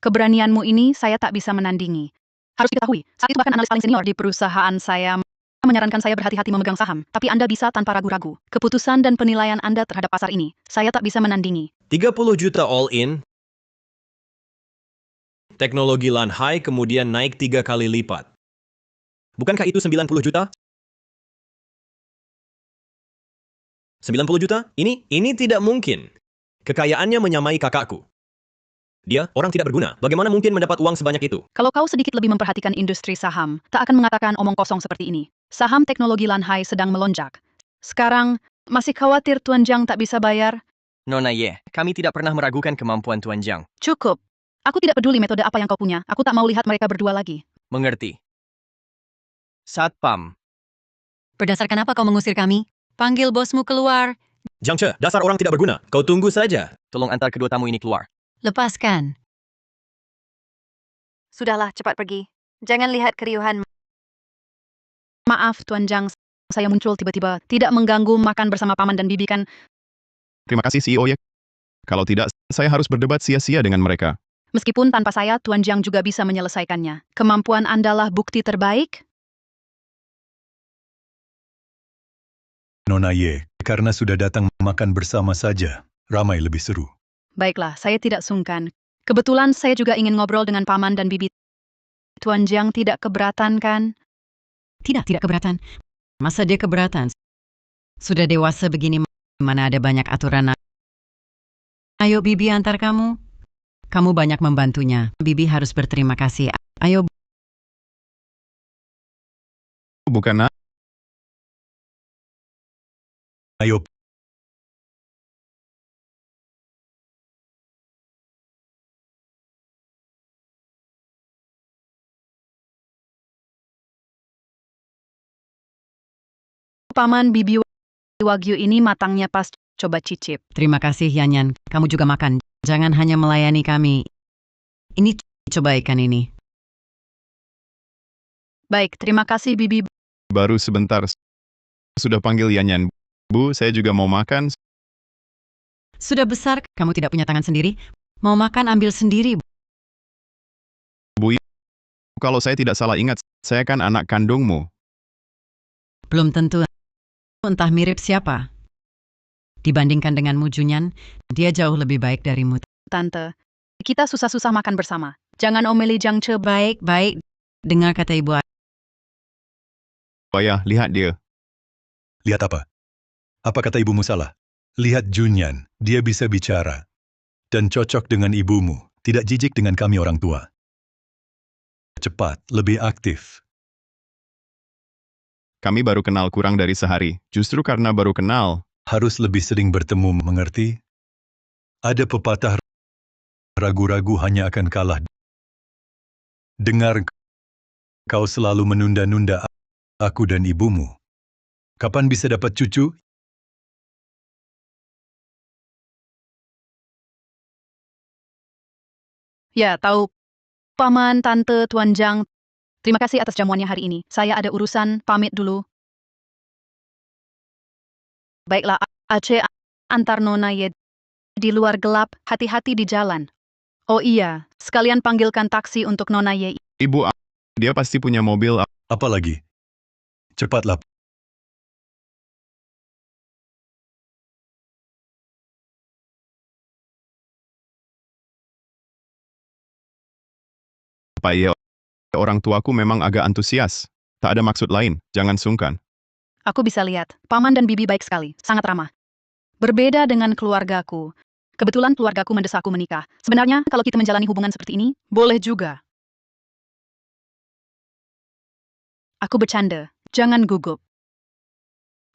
Keberanianmu ini saya tak bisa menandingi. Harus diketahui, saat itu bahkan analis paling senior di perusahaan saya menyarankan saya berhati-hati memegang saham. Tapi Anda bisa tanpa ragu-ragu. Keputusan dan penilaian Anda terhadap pasar ini, saya tak bisa menandingi. 30 juta all in. Teknologi Lanhai kemudian naik 3 kali lipat. Bukankah itu 90 juta? 90 juta? Ini tidak mungkin. Kekayaannya menyamai kakakku. Dia orang tidak berguna. Bagaimana mungkin mendapat uang sebanyak itu? Kalau kau sedikit lebih memperhatikan industri saham, tak akan mengatakan omong kosong seperti ini. Saham teknologi Lanhai sedang melonjak. Sekarang, masih khawatir Tuan Jiang tak bisa bayar? Nona Ye, kami tidak pernah meragukan kemampuan Tuan Jiang. Cukup. Aku tidak peduli metode apa yang kau punya. Aku tak mau lihat mereka berdua lagi. Mengerti. Satpam. Berdasarkan apa kau mengusir kami? Panggil bosmu keluar. Jiang Che, dasar orang tidak berguna. Kau tunggu saja. Tolong antar kedua tamu ini keluar. Lepaskan. Sudahlah, cepat pergi. Jangan lihat keriuhan. Maaf, Tuan Jiang. Saya muncul tiba-tiba. Tidak mengganggu makan bersama paman dan bibi kan? Terima kasih CEO Ye. Kalau tidak, saya harus berdebat sia-sia dengan mereka. Meskipun tanpa saya, Tuan Jiang juga bisa menyelesaikannya. Kemampuan Andalah bukti terbaik? Nona Ye, karena sudah datang makan bersama saja, ramai lebih seru. Baiklah, saya tidak sungkan. Kebetulan saya juga ingin ngobrol dengan paman dan bibi. Tuan Jiang tidak keberatan kan? Tidak keberatan. Masa dia keberatan? Sudah dewasa begini, mana ada banyak aturan. Ayo bibi antar kamu. Kamu banyak membantunya. Bibi harus berterima kasih. Ayo. Bukan Ayo, Paman bibi Wagyu ini matangnya pas, coba cicip. Terima kasih Yanyan, kamu juga makan. Jangan hanya melayani kami. Ini coba ikan ini. Baik, terima kasih bibi. baru sebentar. Sudah panggil Yanyan. Bu, saya juga mau makan. Sudah besar, kamu tidak punya tangan sendiri. Mau makan ambil sendiri. Bu, kalau saya tidak salah ingat, saya kan anak kandungmu. Belum tentu. Entah mirip siapa. Dibandingkan denganmu Junyan, dia jauh lebih baik darimu. Tante, kita susah-susah makan bersama. Jangan omeli Jiang Che baik-baik. Dengar kata ibu. Ayah, lihat dia. lihat apa? Apa kata ibumu salah? Lihat Junyan, dia bisa bicara. Dan cocok dengan ibumu, tidak jijik dengan kami orang tua. Cepat, lebih aktif. Kami baru kenal kurang dari sehari. Justru karena baru kenal, Harus lebih sering bertemu, mengerti? Ada pepatah, ragu-ragu hanya akan kalah. Dengar, kau selalu menunda-nunda aku dan ibumu. Kapan bisa dapat cucu? Ya, tahu. Paman, tante, Tuan Jiang. Terima kasih atas jamuannya hari ini. Saya ada urusan, pamit dulu. Baiklah, Aceh, antar Nona Ye di luar gelap, hati-hati di jalan. Oh iya, sekalian panggilkan taksi untuk Nona Ye. Ibu, dia pasti punya mobil. Apalagi? Cepatlah. Pak Ye, orang tuaku memang agak antusias. Tak ada maksud lain, jangan sungkan. Aku bisa lihat, Paman dan Bibi baik sekali, sangat ramah. Berbeda dengan keluargaku. Kebetulan keluargaku mendesakku menikah. Sebenarnya, kalau kita menjalani hubungan seperti ini, boleh juga. Aku bercanda, jangan gugup.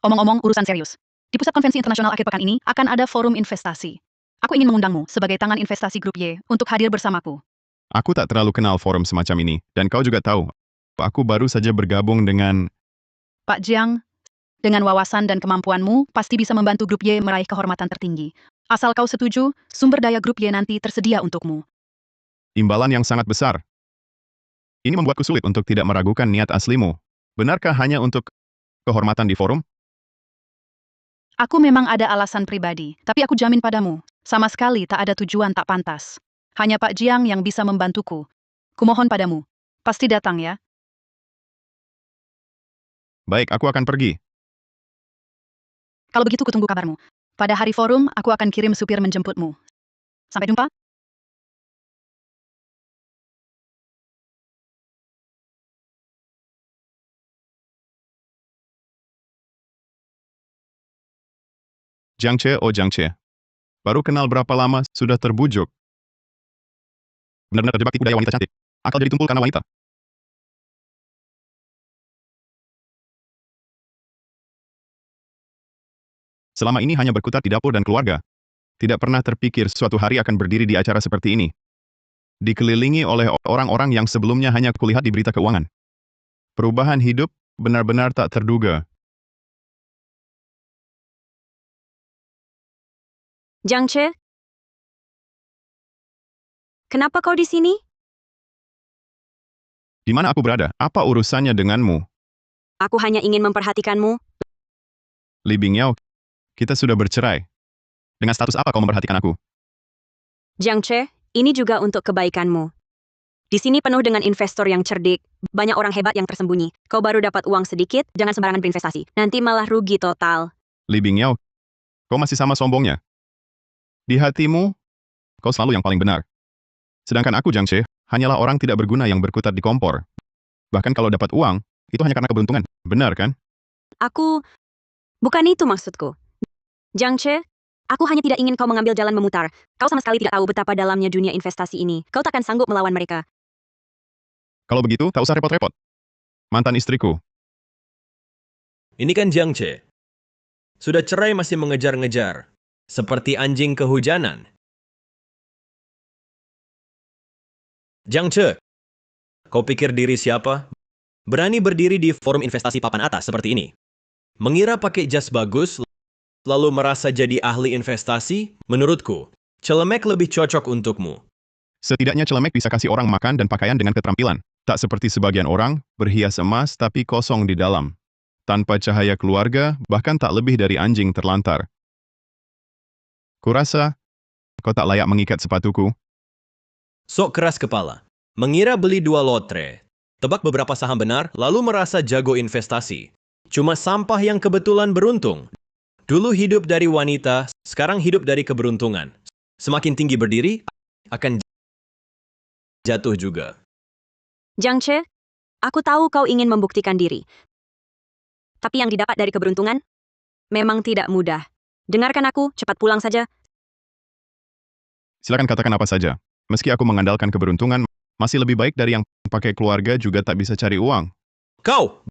Omong-omong urusan serius. Di Pusat Konvensi Internasional akhir pekan ini, akan ada forum investasi. Aku ingin mengundangmu sebagai tangan investasi Grup Y untuk hadir bersamaku. Aku tak terlalu kenal forum semacam ini, dan kau juga tahu. Aku baru saja bergabung dengan... Pak Jiang, dengan wawasan dan kemampuanmu, pasti bisa membantu Grup Y meraih kehormatan tertinggi. Asal kau setuju, sumber daya Grup Y nanti tersedia untukmu. Imbalan yang sangat besar. Ini membuatku sulit untuk tidak meragukan niat aslimu. Benarkah hanya untuk kehormatan di forum? Aku memang ada alasan pribadi, tapi aku jamin padamu, sama sekali tak ada tujuan tak pantas. Hanya Pak Jiang yang bisa membantuku. Kumohon padamu, pasti datang ya. Baik, aku akan pergi. Kalau begitu kutunggu kabarmu. Pada hari forum, aku akan kirim supir menjemputmu. Sampai jumpa. Jiang Che, oh Jiang Che. Baru kenal berapa lama, sudah terbujuk. Benar-benar terjebak tipu daya wanita cantik. Akal jadi tumpul karena wanita. Selama ini hanya berkutat di dapur dan keluarga. Tidak pernah terpikir suatu hari akan berdiri di acara seperti ini. Dikelilingi oleh orang-orang yang sebelumnya hanya kulihat di berita keuangan. Perubahan hidup benar-benar tak terduga. Jiang Che? Kenapa kau di sini? Di mana aku berada? Apa urusannya denganmu? Aku hanya ingin memperhatikanmu. Li Bingyao, kita sudah bercerai. Dengan status apa kau memperhatikan aku? Jiang Che, ini juga untuk kebaikanmu. Di sini penuh dengan investor yang cerdik, banyak orang hebat yang tersembunyi. Kau baru dapat uang sedikit, jangan sembarangan berinvestasi. Nanti malah rugi total. Li Bingyao, kau masih sama sombongnya. Di hatimu, kau selalu yang paling benar. Sedangkan aku, Jiang Che, hanyalah orang tidak berguna yang berkutat di kompor. Bahkan kalau dapat uang, itu hanya karena keberuntungan. Benar kan? Bukan itu maksudku. Jiang Che, aku hanya tidak ingin kau mengambil jalan memutar. Kau sama sekali tidak tahu betapa dalamnya dunia investasi ini. Kau takkan sanggup melawan mereka. Kalau begitu, tak usah repot-repot. Mantan istriku. Ini kan Jiang Che. Sudah cerai masih mengejar-ngejar. Seperti anjing kehujanan. Jiang Che, kau pikir diri siapa? Berani berdiri di forum investasi papan atas seperti ini. Mengira pakai jas bagus, lalu merasa jadi ahli investasi? Menurutku, celemek lebih cocok untukmu. Setidaknya celemek bisa kasih orang makan dan pakaian dengan keterampilan. Tak seperti sebagian orang, berhias emas tapi kosong di dalam. Tanpa cahaya keluarga, bahkan tak lebih dari anjing terlantar. Kurasa, kau tak layak mengikat sepatuku. Sok keras kepala. Mengira beli 2 lotre. Tebak beberapa saham benar, lalu merasa jago investasi. Cuma sampah yang kebetulan beruntung. Dulu hidup dari wanita, sekarang hidup dari keberuntungan. Semakin tinggi berdiri, akan jatuh juga. Jiang Che, aku tahu kau ingin membuktikan diri. Tapi yang didapat dari keberuntungan memang tidak mudah. Dengarkan aku, cepat pulang saja. Silakan katakan apa saja. Meski aku mengandalkan keberuntungan, masih lebih baik dari yang pakai keluarga juga tak bisa cari uang. Kau!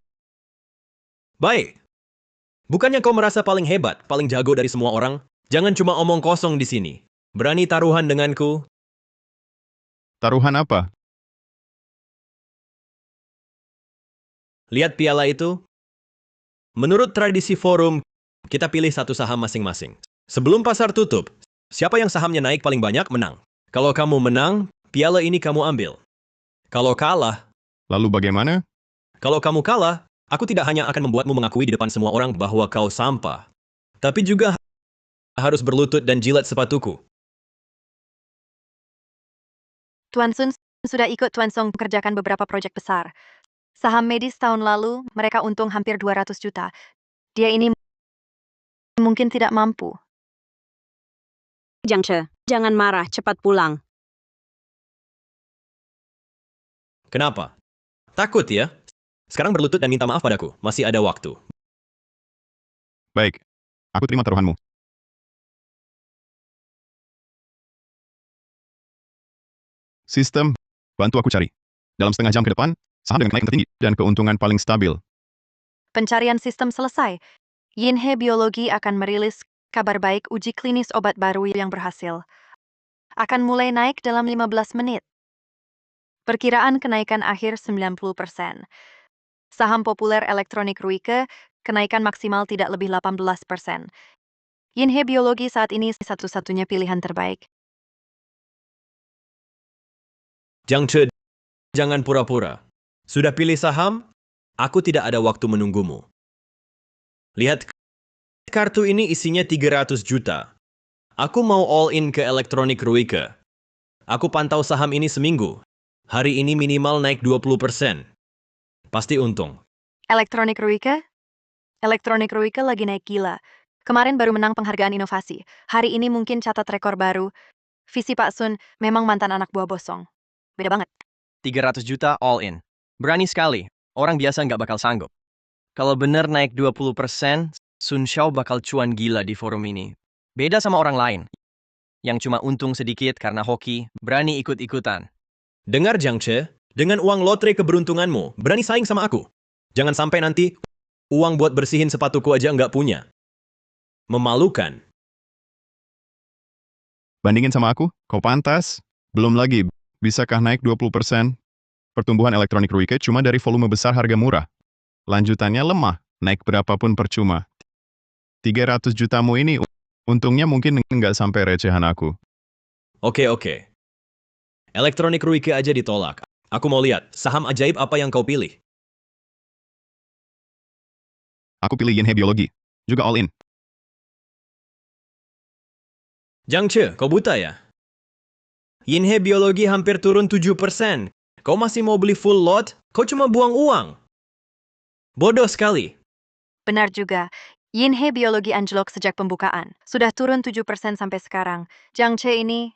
Baik. Bukannya kau merasa paling hebat, paling jago dari semua orang? Jangan cuma omong kosong di sini. Berani taruhan denganku? Taruhan apa? Lihat piala itu? Menurut tradisi forum, kita pilih satu saham masing-masing. Sebelum pasar tutup, siapa yang sahamnya naik paling banyak menang. Kalau kamu menang, piala ini kamu ambil. Kalau kalah, Lalu bagaimana? Kalau kamu kalah, aku tidak hanya akan membuatmu mengakui di depan semua orang bahwa kau sampah, tapi juga harus berlutut dan jilat sepatuku. Tuan Sun sudah ikut Tuan Song mengerjakan beberapa proyek besar. Saham medis tahun lalu, mereka untung hampir 200 juta. Dia ini mungkin tidak mampu. Jiang Che, jangan marah, cepat pulang. Kenapa? Takut ya? Sekarang berlutut dan minta maaf padaku. Masih ada waktu. Baik, aku terima taruhanmu. Sistem, bantu aku cari. Dalam setengah jam ke depan, saham dengan kenaikan tertinggi dan keuntungan paling stabil. Pencarian sistem selesai. Yinhe Biologi akan merilis kabar baik uji klinis obat baru yang berhasil. Akan mulai naik dalam 15 menit. Perkiraan kenaikan akhir 90%. Saham populer elektronik Ruike, kenaikan maksimal tidak lebih 18%. Yinhe Biologi saat ini satu-satunya pilihan terbaik. Jiang Che, jangan pura-pura. Sudah pilih saham? Aku tidak ada waktu menunggumu. Lihat, kartu ini isinya 300 juta. Aku mau all in ke elektronik Ruike. Aku pantau saham ini seminggu. Hari ini minimal naik 20%. Pasti untung. Elektronik Ruike? Elektronik Ruike lagi naik gila. Kemarin baru menang penghargaan inovasi. Hari ini mungkin catat rekor baru. Visi Pak Sun memang mantan anak buah bosong. Beda banget. 300 juta all in. Berani sekali. Orang biasa nggak bakal sanggup. Kalau bener naik 20%, Sun Xiao bakal cuan gila di forum ini. Beda sama orang lain. Yang cuma untung sedikit karena hoki, berani ikut-ikutan. Dengar Jiang Che, dengan uang lotre keberuntunganmu, berani saing sama aku. Jangan sampai nanti uang buat bersihin sepatuku aja nggak punya. Memalukan. Bandingin sama aku, kau pantas. Belum lagi, bisakah naik 20%? Pertumbuhan elektronik Ruike cuma dari volume besar harga murah. Lanjutannya lemah, naik berapapun percuma. 300 jutamu ini, untungnya mungkin nggak sampai recehan aku. Oke. Elektronik Ruike aja ditolak. Aku mau lihat, saham ajaib apa yang kau pilih. Aku pilih Yinhe Biologi, juga all in. Jiang Che, kau buta ya? Yinhe Biologi hampir turun 7%. Kau masih mau beli full lot? Kau cuma buang uang. Bodoh sekali. Benar juga. Yinhe Biologi anjlok sejak pembukaan. Sudah turun 7% sampai sekarang. Jiang Che ini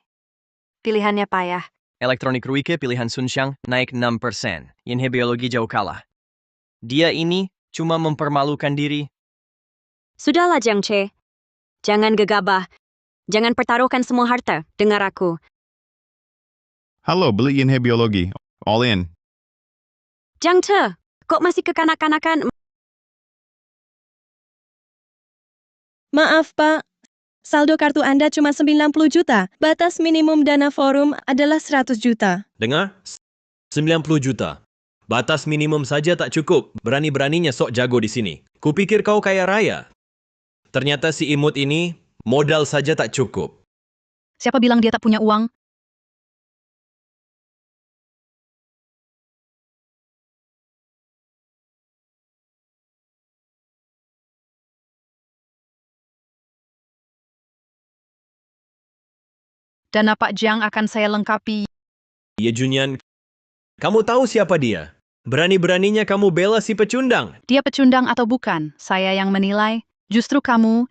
pilihannya payah. Elektronik Ruike pilihan Sun Xiang naik 6%. Yinhe Biologi jauh kalah. Dia ini cuma mempermalukan diri. Sudahlah Jiang Che. Jangan gegabah. Jangan pertaruhkan semua harta. Dengar aku. Halo, beli Yinhe Biologi, all in. Jiang Che, kok masih kekanak-kanakan? Maaf, Pak. Saldo kartu Anda cuma 90 juta. Batas minimum dana forum adalah 100 juta. Dengar? 90 juta. Batas minimum saja tak cukup. Berani-beraninya sok jago di sini. Kupikir kau kaya raya. Ternyata si imut ini modal saja tak cukup. Siapa bilang dia tak punya uang? Dana Pak Jiang akan saya lengkapi. Ye Junyan, kamu tahu siapa dia? Berani-beraninya kamu bela si pecundang. Dia pecundang atau bukan, saya yang menilai. Justru kamu,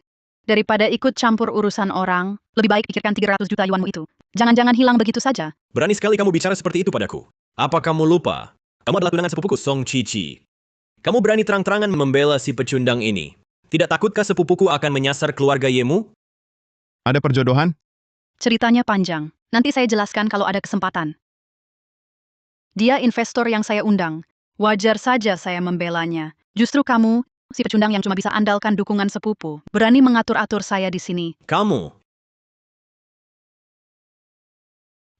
daripada ikut campur urusan orang, lebih baik pikirkan 300 juta yuanmu itu. Jangan-jangan hilang begitu saja. Berani sekali kamu bicara seperti itu padaku. Apa kamu lupa? Kamu adalah tunangan sepupuku, Song Cici. Kamu berani terang-terangan membela si pecundang ini. Tidak takutkah sepupuku akan menyasar keluarga Yemu? Ada perjodohan? Ceritanya panjang. Nanti saya jelaskan kalau ada kesempatan. Dia investor yang saya undang. Wajar saja saya membelanya. Justru kamu, si pecundang yang cuma bisa andalkan dukungan sepupu, berani mengatur-atur saya di sini. Kamu.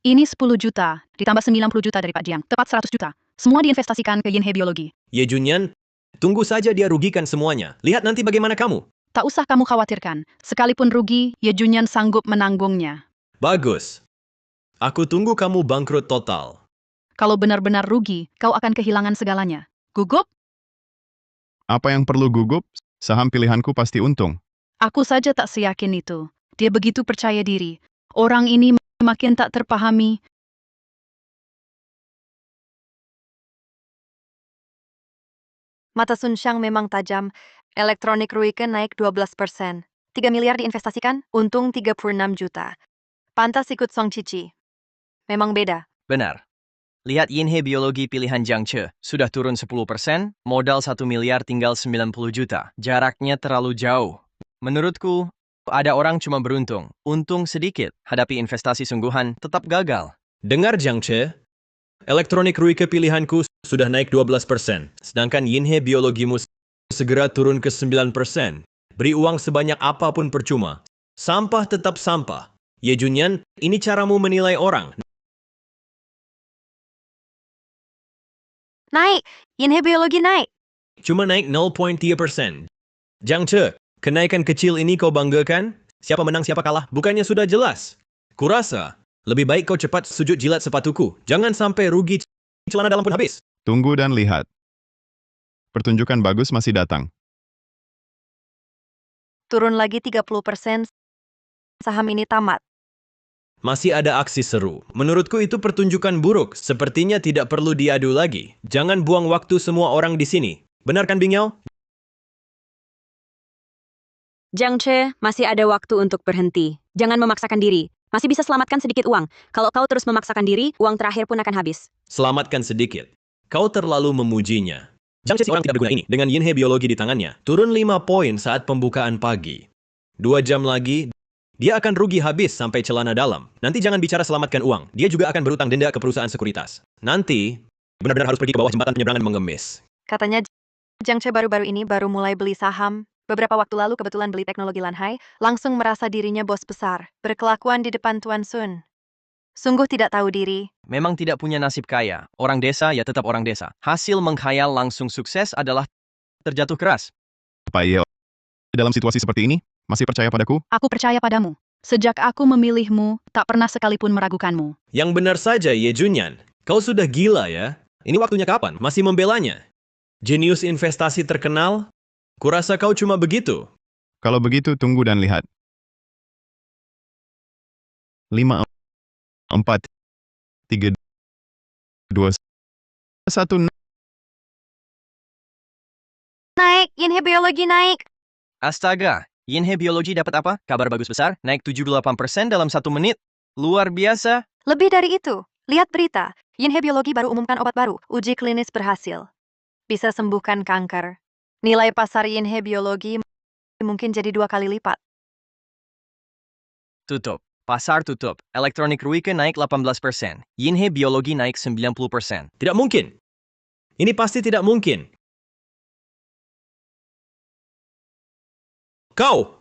Ini 10 juta, ditambah 90 juta dari Pak Jiang. Tepat 100 juta. Semua diinvestasikan ke Yinhe Biologi. Ye Junyan, tunggu saja dia rugikan semuanya. Lihat nanti bagaimana kamu. Tak usah kamu khawatirkan. Sekalipun rugi, Ye Junyan sanggup menanggungnya. Bagus. Aku tunggu kamu bangkrut total. Kalau benar-benar rugi, kau akan kehilangan segalanya. Gugup? Apa yang perlu gugup? Saham pilihanku pasti untung. Aku saja tak seyakin itu. Dia begitu percaya diri. Orang ini makin tak terpahami. Mata Sun Xiang memang tajam. Elektronik Ruike naik 12%. 3 miliar diinvestasikan, untung 36 juta. Pantas ikut Song Cici. Memang beda. Benar. Lihat Yinhe biologi pilihan Jiang Che, sudah turun 10%, modal 1 miliar tinggal 90 juta. Jaraknya terlalu jauh. Menurutku, ada orang cuma beruntung, untung sedikit, hadapi investasi sungguhan tetap gagal. Dengar Jiang Che, elektronik Ruike pilihanku sudah naik 12%, sedangkan Yinhe biologimu segera turun ke 9%. Beri uang sebanyak apapun percuma. Sampah tetap sampah. Ye Junyan, ini caramu menilai orang. Naik! Yinhe biologi naik! Cuma naik 0,3%. Jiang Che, kenaikan kecil ini kau banggakan? Siapa menang siapa kalah, bukannya sudah jelas? Kurasa, lebih baik kau cepat sujud jilat sepatuku. Jangan sampai rugi celana dalam pun habis. Tunggu dan lihat. Pertunjukan bagus masih datang. Turun lagi 30%. Saham ini tamat. Masih ada aksi seru. Menurutku itu pertunjukan buruk. Sepertinya tidak perlu diadu lagi. Jangan buang waktu semua orang di sini. Benar kan, Bing Yao? Jiang Che, masih ada waktu untuk berhenti. Jangan memaksakan diri. Masih bisa selamatkan sedikit uang. Kalau kau terus memaksakan diri, uang terakhir pun akan habis. Selamatkan sedikit. Kau terlalu memujinya. Jiang Che si orang tidak berguna ini, dengan Yinhe biologi di tangannya, turun 5 poin saat pembukaan pagi. 2 jam lagi, dia akan rugi habis sampai celana dalam. Nanti jangan bicara selamatkan uang. Dia juga akan berutang denda ke perusahaan sekuritas. Nanti, benar-benar harus pergi ke bawah jembatan penyeberangan mengemis. Katanya Jiang Che baru-baru ini baru mulai beli saham. Beberapa waktu lalu kebetulan beli teknologi Lanhai, langsung merasa dirinya bos besar. Berkelakuan di depan Tuan Sun. Sungguh tidak tahu diri. Memang tidak punya nasib kaya. Orang desa ya tetap orang desa. Hasil mengkhayal langsung sukses adalah terjatuh keras. Pak Yeo, dalam situasi seperti ini, masih percaya padaku? Aku percaya padamu. Sejak aku memilihmu, tak pernah sekalipun meragukanmu. Yang benar saja, Ye Junyan. Kau sudah gila ya? Ini waktunya kapan? Masih membelanya? Jenius investasi terkenal? Kurasa kau cuma begitu. Kalau begitu, tunggu dan lihat. 5, 4, 3, 2, 1. Naik! Yinhe biologi naik! Astaga, Yinhe biologi dapat apa? Kabar bagus besar, naik 78% dalam 1 menit. Luar biasa. Lebih dari itu. Lihat berita. Yinhe biologi baru umumkan obat baru. Uji klinis berhasil. Bisa sembuhkan kanker. Nilai pasar Yinhe biologi mungkin jadi 2 kali lipat. Tutup. Pasar tutup. Elektronik Ruike naik 18%. Yinhe biologi naik 90%. Tidak mungkin. Ini pasti tidak mungkin. Kau!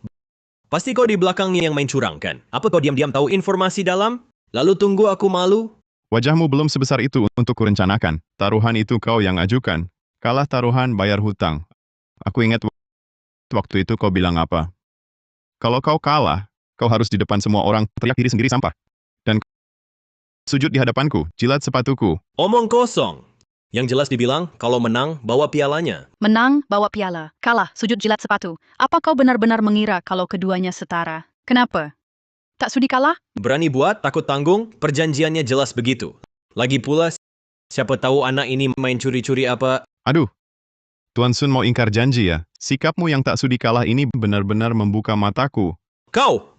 Pasti kau di belakangnya yang main curang, kan? Apa kau diam-diam tahu informasi dalam? Lalu tunggu aku malu? Wajahmu belum sebesar itu untuk kurencanakan. Taruhan itu kau yang ajukan. Kalah taruhan, bayar hutang. Aku ingat waktu itu kau bilang apa. Kalau kau kalah, kau harus di depan semua orang teriak diri sendiri sampah. Dan sujud di hadapanku, jilat sepatuku. Omong kosong. Yang jelas dibilang, kalau menang, bawa pialanya. Menang, bawa piala. Kalah, sujud jilat sepatu. Apa kau benar-benar mengira kalau keduanya setara? Kenapa? Tak sudi kalah? Berani buat, takut tanggung, perjanjiannya jelas begitu. Lagi pula, siapa tahu anak ini main curi-curi apa. Aduh, Tuan Sun mau ingkar janji ya. Sikapmu yang tak sudi kalah ini benar-benar membuka mataku. Kau!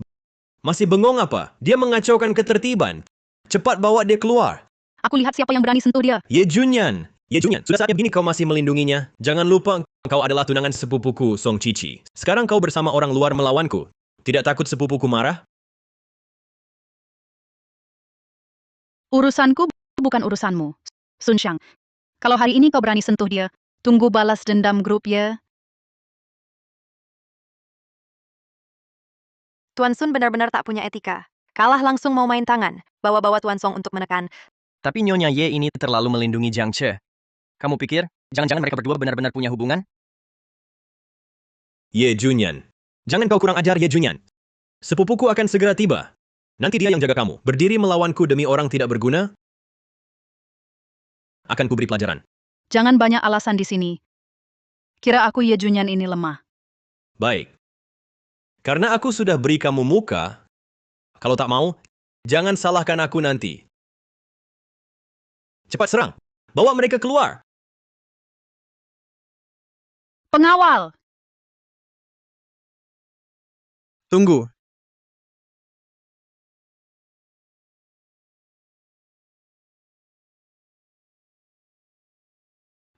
Masih bengong apa? Dia mengacaukan ketertiban. Cepat bawa dia keluar. Aku lihat siapa yang berani sentuh dia. Ye Junyan! Ye Junyan, sudah saatnya begini kau masih melindunginya. Jangan lupa, kau adalah tunangan sepupuku, Song Cici. Sekarang kau bersama orang luar melawanku. Tidak takut sepupuku marah? Urusanku bukan urusanmu. Sun Xiang, kalau hari ini kau berani sentuh dia, tunggu balas dendam grup ya. Tuan Sun benar-benar tak punya etika. Kalah langsung mau main tangan. Bawa-bawa Tuan Song untuk menekan. Tapi Nyonya Ye ini terlalu melindungi Jiang Che. Kamu pikir, jangan-jangan mereka berdua benar-benar punya hubungan? Ye Junyan. Jangan kau kurang ajar, Ye Junyan. Sepupuku akan segera tiba. Nanti dia yang jaga kamu. Berdiri melawanku demi orang tidak berguna? akan kuberi pelajaran. Jangan banyak alasan di sini. Kira aku Ye Junyan ini lemah. Baik. Karena aku sudah beri kamu muka, kalau tak mau, jangan salahkan aku nanti. Cepat serang. Bawa mereka keluar. Pengawal! Tunggu.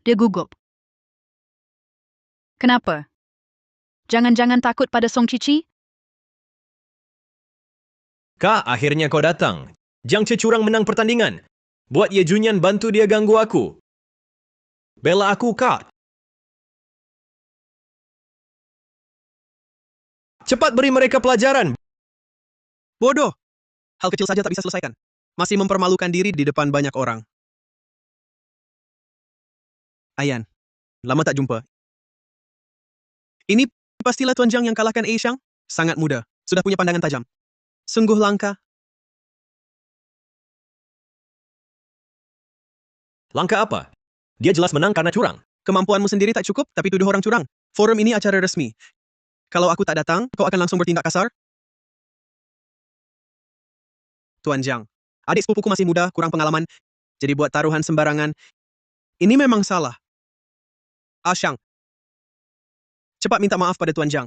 Dia gugup. Kenapa? Jangan-jangan takut pada Song Cici? Kak, akhirnya kau datang. Jiang Che curang menang pertandingan. Buat Ye Junyan bantu dia ganggu aku. Bela aku, Kak. Cepat beri mereka pelajaran. Bodoh. Hal kecil saja tak bisa selesaikan. Masih mempermalukan diri di depan banyak orang. Ayan, lama tak jumpa. Ini pastilah Tuan Jiang yang kalahkan Shang. Sangat muda, sudah punya pandangan tajam. Sungguh langka. Langkah apa? Dia jelas menang karena curang. Kemampuanmu sendiri tak cukup, tapi tuduh orang curang. Forum ini acara resmi. Kalau aku tak datang, kau akan langsung bertindak kasar? Tuan Jiang, adik sepupuku masih muda, kurang pengalaman, jadi buat taruhan sembarangan. Ini memang salah. Shang, cepat minta maaf pada Tuan Jiang.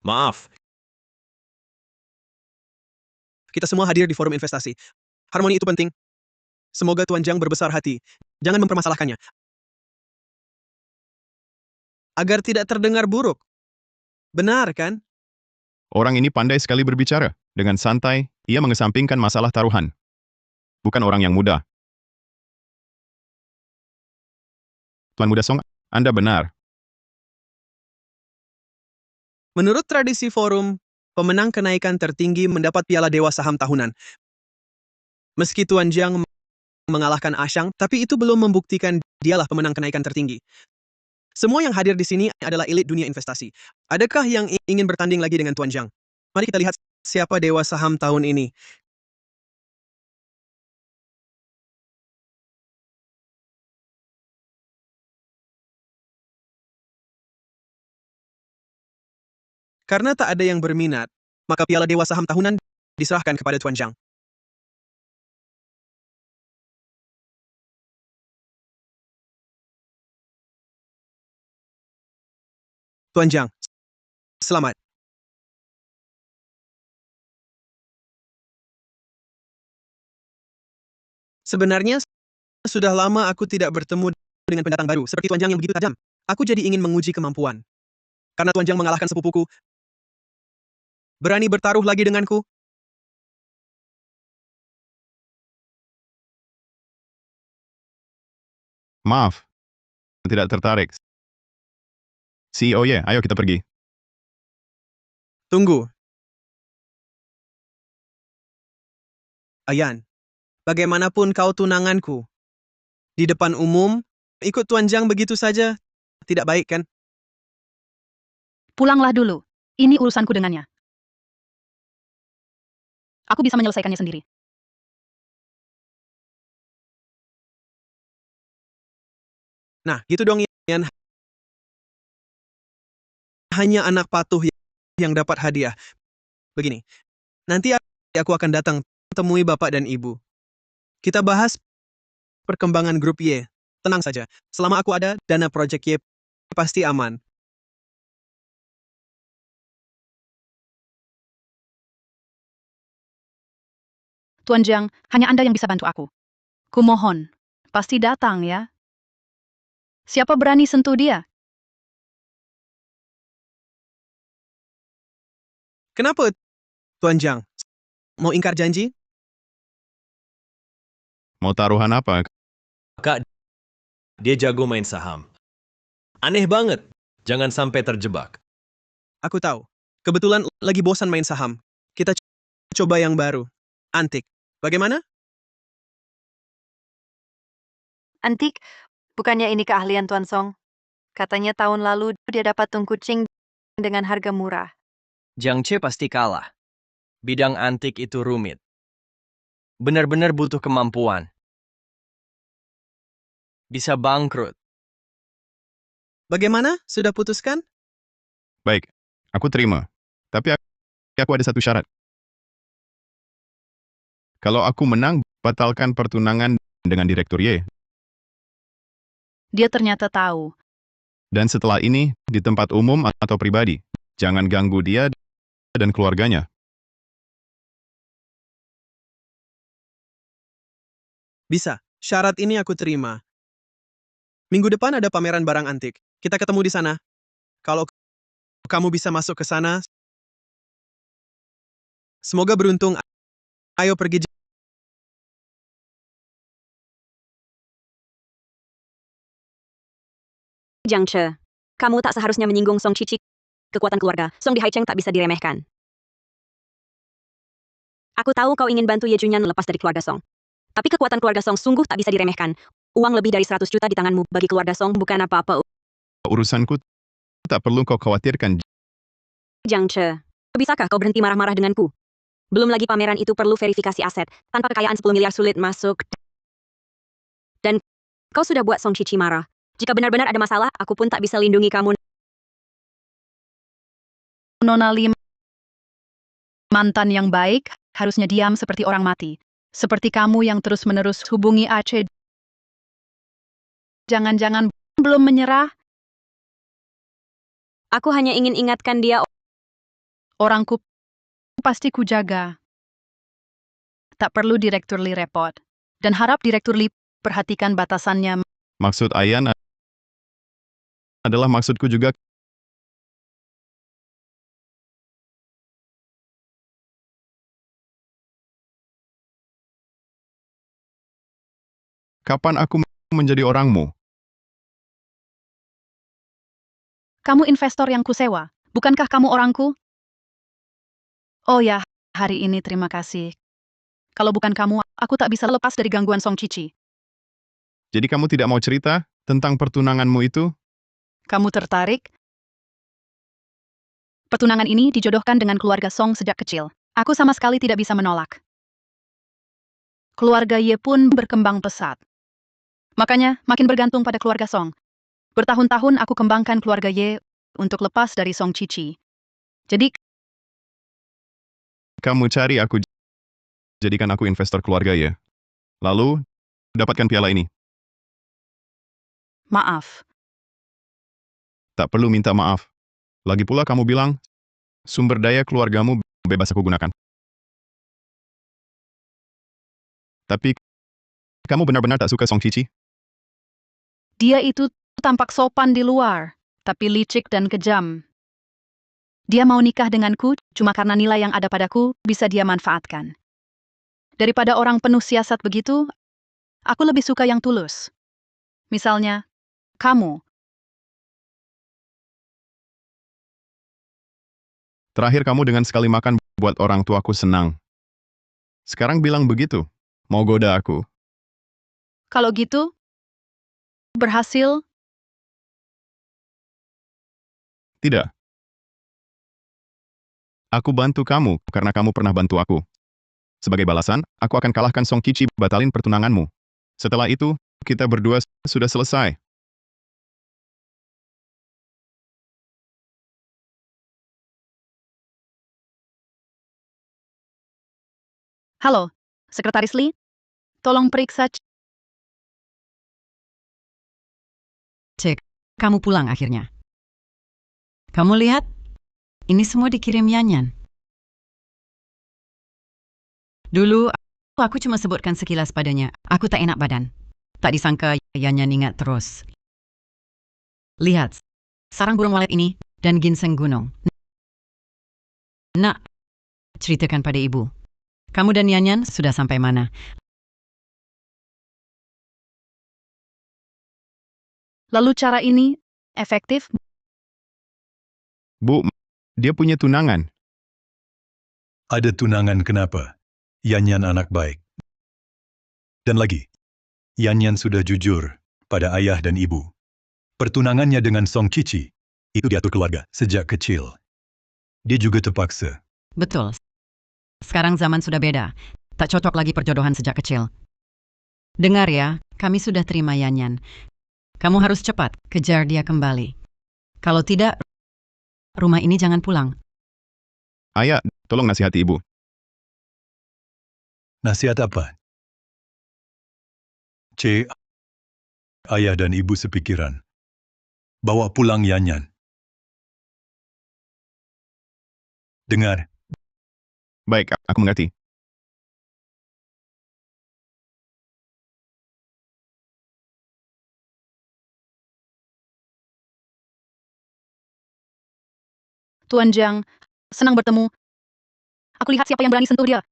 Maaf. Kita semua hadir di forum investasi. Harmoni itu penting. Semoga Tuan Jiang berbesar hati. Jangan mempermasalahkannya. Agar tidak terdengar buruk. Benar, kan? Orang ini pandai sekali berbicara. Dengan santai, ia mengesampingkan masalah taruhan. Bukan orang yang muda. Tuan Muda Song, Anda benar. Menurut tradisi forum, pemenang kenaikan tertinggi mendapat piala Dewa Saham tahunan. Meski Tuan Jiang mengalahkan Shang, tapi itu belum membuktikan dialah pemenang kenaikan tertinggi. Semua yang hadir di sini adalah elit dunia investasi. Adakah yang ingin bertanding lagi dengan Tuan Jiang? Mari kita lihat siapa Dewa Saham tahun ini. Karena tak ada yang berminat, maka piala Dewa Saham tahunan diserahkan kepada Tuan Jiang. Tuan Jiang, selamat. Sebenarnya, sudah lama aku tidak bertemu dengan pendatang baru seperti Tuan Jiang yang begitu tajam. Aku jadi ingin menguji kemampuan. Karena Tuan Jiang mengalahkan sepupuku, berani bertaruh lagi denganku? Maaf. Tidak tertarik. CEO Ye, ayo kita pergi. Tunggu. Ayan, bagaimanapun kau tunanganku. Di depan umum, ikut Tuan Jiang begitu saja, tidak baik kan? Pulanglah dulu. Ini urusanku dengannya. Aku bisa menyelesaikannya sendiri. Nah, gitu dong, Yan. Hanya anak patuh yang dapat hadiah. Begini, nanti aku akan datang temui bapak dan ibu. Kita bahas perkembangan grup Y. Tenang saja, selama aku ada, dana proyek Y pasti aman. Tuan Jiang, hanya Anda yang bisa bantu aku. Kumohon, pasti datang ya. Siapa berani sentuh dia? Kenapa, Tuan Jiang? Mau ingkar janji? Mau taruhan apa? Kak, dia jago main saham. Aneh banget. Jangan sampai terjebak. Aku tahu. Kebetulan lagi bosan main saham. Kita coba yang baru. Antik. Bagaimana? Antik, bukannya ini keahlian Tuan Song? Katanya tahun lalu dia dapat tung kucing dengan harga murah. Jiang Che pasti kalah. Bidang antik itu rumit. benar-benar butuh kemampuan. Bisa bangkrut. Bagaimana? Sudah putuskan? Baik, aku terima. Tapi aku ada satu syarat. Kalau aku menang, batalkan pertunangan dengan Direktur Y. Dia ternyata tahu. Dan setelah ini, di tempat umum atau pribadi, jangan ganggu dia dan keluarganya. Bisa. Syarat ini aku terima. Minggu depan ada pameran barang antik. Kita ketemu di sana. Kalau kamu bisa masuk ke sana, semoga beruntung. Ayo pergi. Jiang Che, kamu tak seharusnya menyinggung Song Cici. Kekuatan keluarga, Song di Haicheng tak bisa diremehkan. Aku tahu kau ingin bantu Ye Junyan lepas dari keluarga Song. Tapi kekuatan keluarga Song sungguh tak bisa diremehkan. Uang lebih dari 100 juta di tanganmu bagi keluarga Song bukan apa-apa. Urusanku tak perlu kau khawatirkan. Jiang Che, bisakah kau berhenti marah-marah denganku? Belum lagi pameran itu perlu verifikasi aset. Tanpa kekayaan 10 miliar sulit masuk. Dan kau sudah buat Song Cici marah. Jika benar-benar ada masalah, aku pun tak bisa lindungi kamu. Nona Lim, mantan yang baik, harusnya diam seperti orang mati. Seperti kamu yang terus-menerus hubungi Aceh. Jangan-jangan belum menyerah? Aku hanya ingin ingatkan dia. Orangku pasti kujaga. Tak perlu Direktur Li repot. Dan harap Direktur Li perhatikan batasannya. Maksud Ayan adalah maksudku juga. Kapan aku menjadi orangmu? Kamu investor yang kusewa, bukankah kamu orangku? Oh ya, hari ini terima kasih. Kalau bukan kamu, aku tak bisa lepas dari gangguan Song Cici. Jadi kamu tidak mau cerita tentang pertunanganmu itu? Kamu tertarik? Pertunangan ini dijodohkan dengan keluarga Song sejak kecil. Aku sama sekali tidak bisa menolak. Keluarga Ye pun berkembang pesat. Makanya, makin bergantung pada keluarga Song. Bertahun-tahun aku kembangkan keluarga Ye untuk lepas dari Song Cici. Jadi, kamu cari aku, jadikan aku investor keluarga ya. Lalu, dapatkan piala ini. maaf. Tak perlu minta maaf. Lagi pula kamu bilang, sumber daya keluargamu bebas aku gunakan. Tapi, kamu benar-benar tak suka Song Cici? Dia itu tampak sopan di luar, tapi licik dan kejam. Dia mau nikah denganku cuma karena nilai yang ada padaku bisa dia manfaatkan. Daripada orang penuh siasat begitu, aku lebih suka yang tulus. Misalnya, kamu. Terakhir kamu dengan sekali makan buat orang tuaku senang. Sekarang bilang begitu, mau goda aku. Kalau gitu, berhasil? Tidak. Aku bantu kamu karena kamu pernah bantu aku. Sebagai balasan, aku akan kalahkan Song Cici batalin pertunanganmu. Setelah itu, kita berdua sudah selesai. Halo, Sekretaris Lee? Tolong periksa. Cek, kamu pulang akhirnya. Kamu lihat? Ini semua dikirim Yanyan. Dulu, aku cuma sebutkan sekilas padanya. Aku tak enak badan. Tak disangka Yanyan ingat terus. Lihat, sarang burung walet ini dan ginseng gunung. Nak, ceritakan pada ibu. Kamu dan Yanyan sudah sampai mana? Lalu cara ini efektif? Bu, dia punya tunangan. Ada tunangan kenapa? Yanyan anak baik. Dan lagi, Yanyan sudah jujur pada ayah dan ibu. Pertunangannya dengan Song Cici, itu diatur keluarga sejak kecil. Dia juga terpaksa. Betul. Sekarang zaman sudah beda. Tak cocok lagi perjodohan sejak kecil. Dengar ya, kami sudah terima Yanyan. Kamu harus cepat kejar dia kembali. Kalau tidak, rumah ini jangan pulang. Ayah, tolong nasihati ibu. Nasihat apa? Ayah dan ibu sepikiran. Bawa pulang Yanyan. Dengar, Baik, aku mengerti. Tuan Jiang, senang bertemu. Aku lihat siapa yang berani sentuh dia.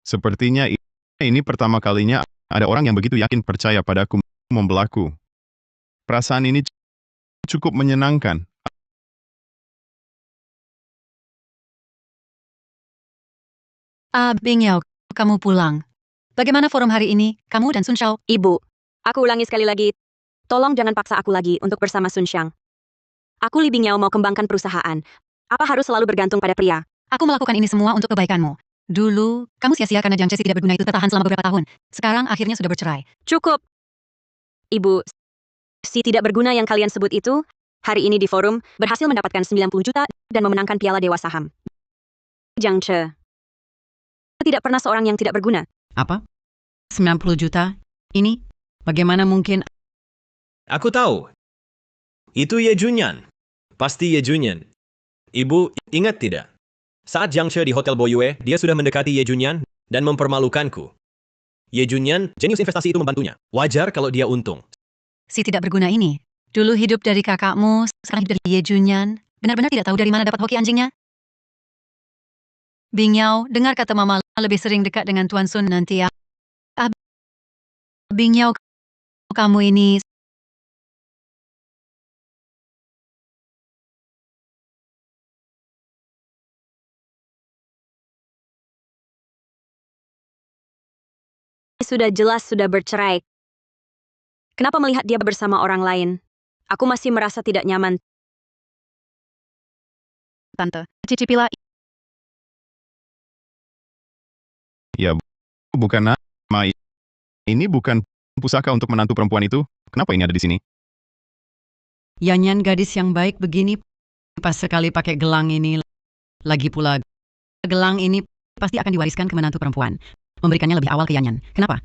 Sepertinya ini pertama kalinya ada orang yang begitu yakin percaya padaku membelaku. Perasaan ini cukup menyenangkan. Bing Yao, kamu pulang. Bagaimana forum hari ini, kamu dan Sun Xiao? Ibu, aku ulangi sekali lagi. Tolong jangan paksa aku lagi untuk bersama Sun Xiang. Aku Li Bingyao mau kembangkan perusahaan. Apa harus selalu bergantung pada pria? Aku melakukan ini semua untuk kebaikanmu. Dulu, kamu sia-sia karena Jiang Chesi tidak berguna itu tertahan selama beberapa tahun. Sekarang akhirnya sudah bercerai. Cukup. Ibu, si tidak berguna yang kalian sebut itu, hari ini di forum, berhasil mendapatkan 90 juta dan memenangkan piala Dewa Saham. Jiang Che. Tidak pernah seorang yang tidak berguna. Apa? 90 juta? Ini? Bagaimana mungkin? Aku tahu. Itu Ye Junyan. Pasti Ye Junyan. Ibu, ingat tidak? Saat Jiang Che di Hotel Boyue, dia sudah mendekati Ye Junyan dan mempermalukanku. Ye Junyan, jenius investasi itu membantunya. Wajar kalau dia untung. Si tidak berguna ini. Dulu hidup dari kakakmu, sekarang hidup dari Ye Junyan. Benar-benar tidak tahu dari mana dapat hoki anjingnya? Bing Yao, dengar kata Mama lebih sering dekat dengan Tuan Sun nanti ya. Bing Yao, kamu ini... Sudah jelas sudah bercerai. Kenapa melihat dia bersama orang lain? Aku masih merasa tidak nyaman. Tante, cicipilah. Ya, bukan nama. Ini bukan pusaka untuk menantu perempuan itu. Kenapa ini ada di sini? Yanyan gadis yang baik begini, pas sekali pakai gelang ini. Lagi pula, gelang ini pasti akan diwariskan ke menantu perempuan. Memberikannya lebih awal ke Yanyan. Kenapa?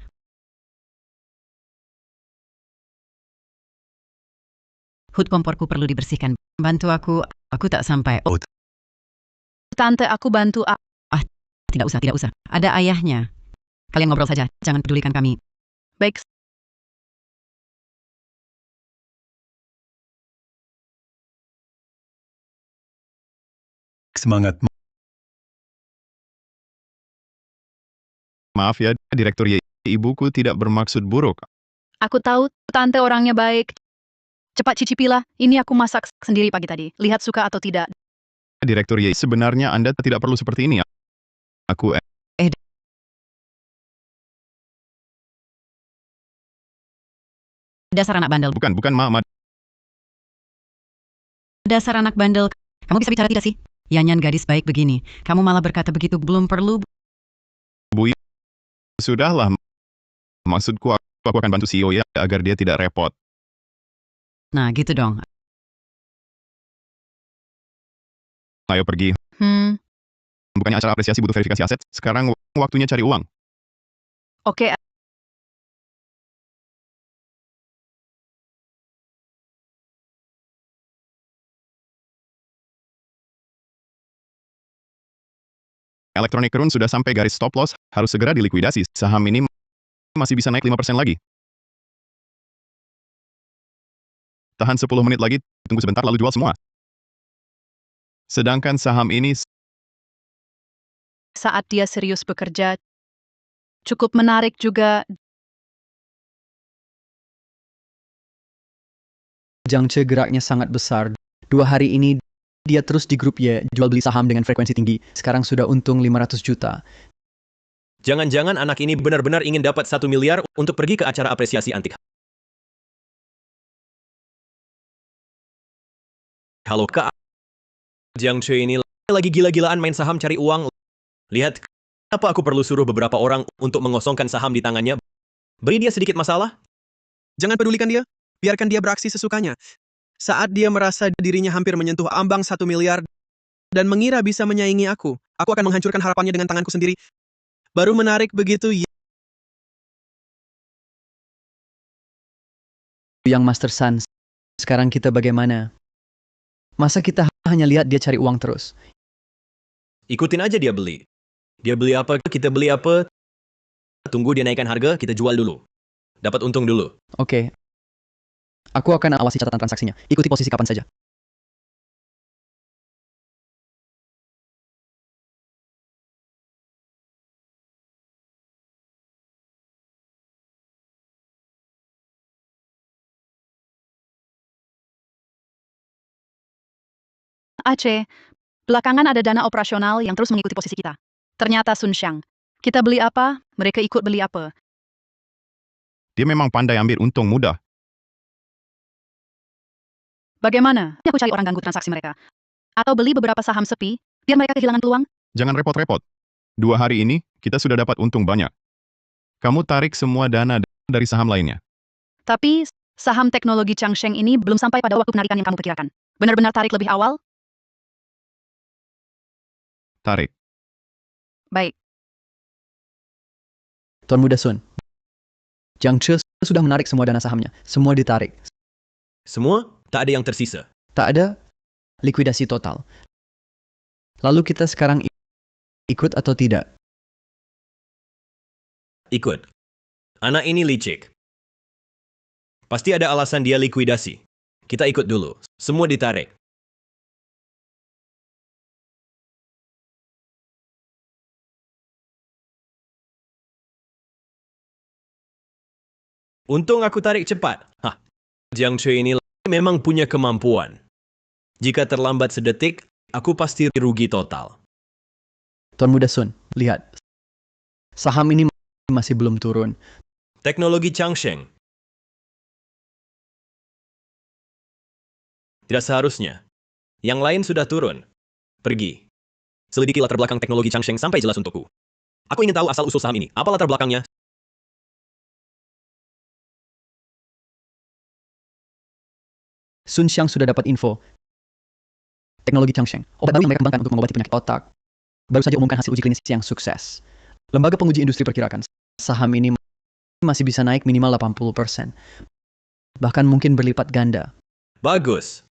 Hut komporku perlu dibersihkan. Bantu aku tak sampai. Oh, Tante, aku bantu. tidak usah. Ada ayahnya. Kalian ngobrol saja, jangan pedulikan kami. Baik. semangat. Maaf ya, Direktur Ye. Ibuku tidak bermaksud buruk. Aku tahu, Tante orangnya baik. Cepat cicipilah, ini aku masak sendiri pagi tadi. Lihat suka atau tidak. Direktur Ye, sebenarnya Anda tidak perlu seperti ini. Aku Dasar anak bandel. bukan Mama. Dasar anak bandel. Kamu bisa bicara tidak sih? Yanyan gadis baik begini. Kamu malah berkata begitu, belum perlu. Bu, sudahlah. Maksudku, aku akan bantu CEO ya, agar dia tidak repot. Nah, gitu dong. Ayo pergi. Bukannya acara apresiasi butuh verifikasi aset, sekarang waktunya cari uang. Oke. Electronic Rune sudah sampai garis stop loss, harus segera dilikuidasi. Saham ini masih bisa naik 5% lagi. Tahan 10 menit lagi, tunggu sebentar lalu jual semua. Sedangkan saham ini Saat dia serius bekerja, cukup menarik juga. Jiang Che geraknya sangat besar. 2 hari ini dia terus di grup Y, jual beli saham dengan frekuensi tinggi. Sekarang sudah untung 500 juta. Jangan-jangan anak ini benar-benar ingin dapat 1 miliar untuk pergi ke acara apresiasi antik. Halo Kak. Jiang Che ini lagi gila-gilaan main saham cari uang. Lihat Apa aku perlu suruh beberapa orang untuk mengosongkan saham di tangannya? Beri dia sedikit masalah? Jangan pedulikan dia. Biarkan dia beraksi sesukanya. Saat dia merasa dirinya hampir menyentuh ambang 1 miliar dan mengira bisa menyaingi aku akan menghancurkan harapannya dengan tanganku sendiri. Baru menarik begitu, Yang Master Sun, sekarang kita bagaimana? Masa kita hanya lihat dia cari uang terus? Ikutin aja dia beli. Dia beli apa, kita beli apa. Tunggu dia naikkan harga, kita jual dulu. Dapat untung dulu. Oke. Aku akan awasi catatan transaksinya. Ikuti posisi kapan saja. Aceh, belakangan ada dana operasional yang terus mengikuti posisi kita. Ternyata Sun Xiang. Kita beli apa, mereka ikut beli apa. Dia memang pandai ambil untung mudah. Bagaimana? Aku cari orang ganggu transaksi mereka. Atau beli beberapa saham sepi, biar mereka kehilangan peluang. Jangan repot-repot. 2 hari ini, kita sudah dapat untung banyak. Kamu tarik semua dana dari saham lainnya. Tapi, saham teknologi Changsheng ini belum sampai pada waktu penarikan yang kamu perkirakan. Benar-benar tarik lebih awal? Tarik. Baik. Tuan Muda Sun, Jiang Che sudah menarik semua dana sahamnya. Semua ditarik. Semua? Tak ada yang tersisa. Tak ada likuidasi total. Lalu kita sekarang ikut atau tidak? Ikut. Anak ini licik. Pasti ada alasan dia likuidasi. Kita ikut dulu. Semua ditarik. Untung aku tarik cepat. Hah. Jiang Che ini memang punya kemampuan. Jika terlambat sedetik, aku pasti rugi total. Tuan Muda Sun, lihat. Saham ini masih belum turun. Teknologi Changsheng. Tidak seharusnya. Yang lain sudah turun. Pergi. Selidiki latar belakang teknologi Changsheng sampai jelas untukku. Aku ingin tahu asal-usul saham ini. Apa latar belakangnya? Sun Xiang sudah dapat info. Teknologi Changsheng, obat baru yang mereka kembangkan untuk mengobati penyakit otak. Baru saja umumkan hasil uji klinis yang sukses. Lembaga penguji industri perkirakan, saham ini masih bisa naik minimal 80%. Bahkan mungkin berlipat ganda. Bagus.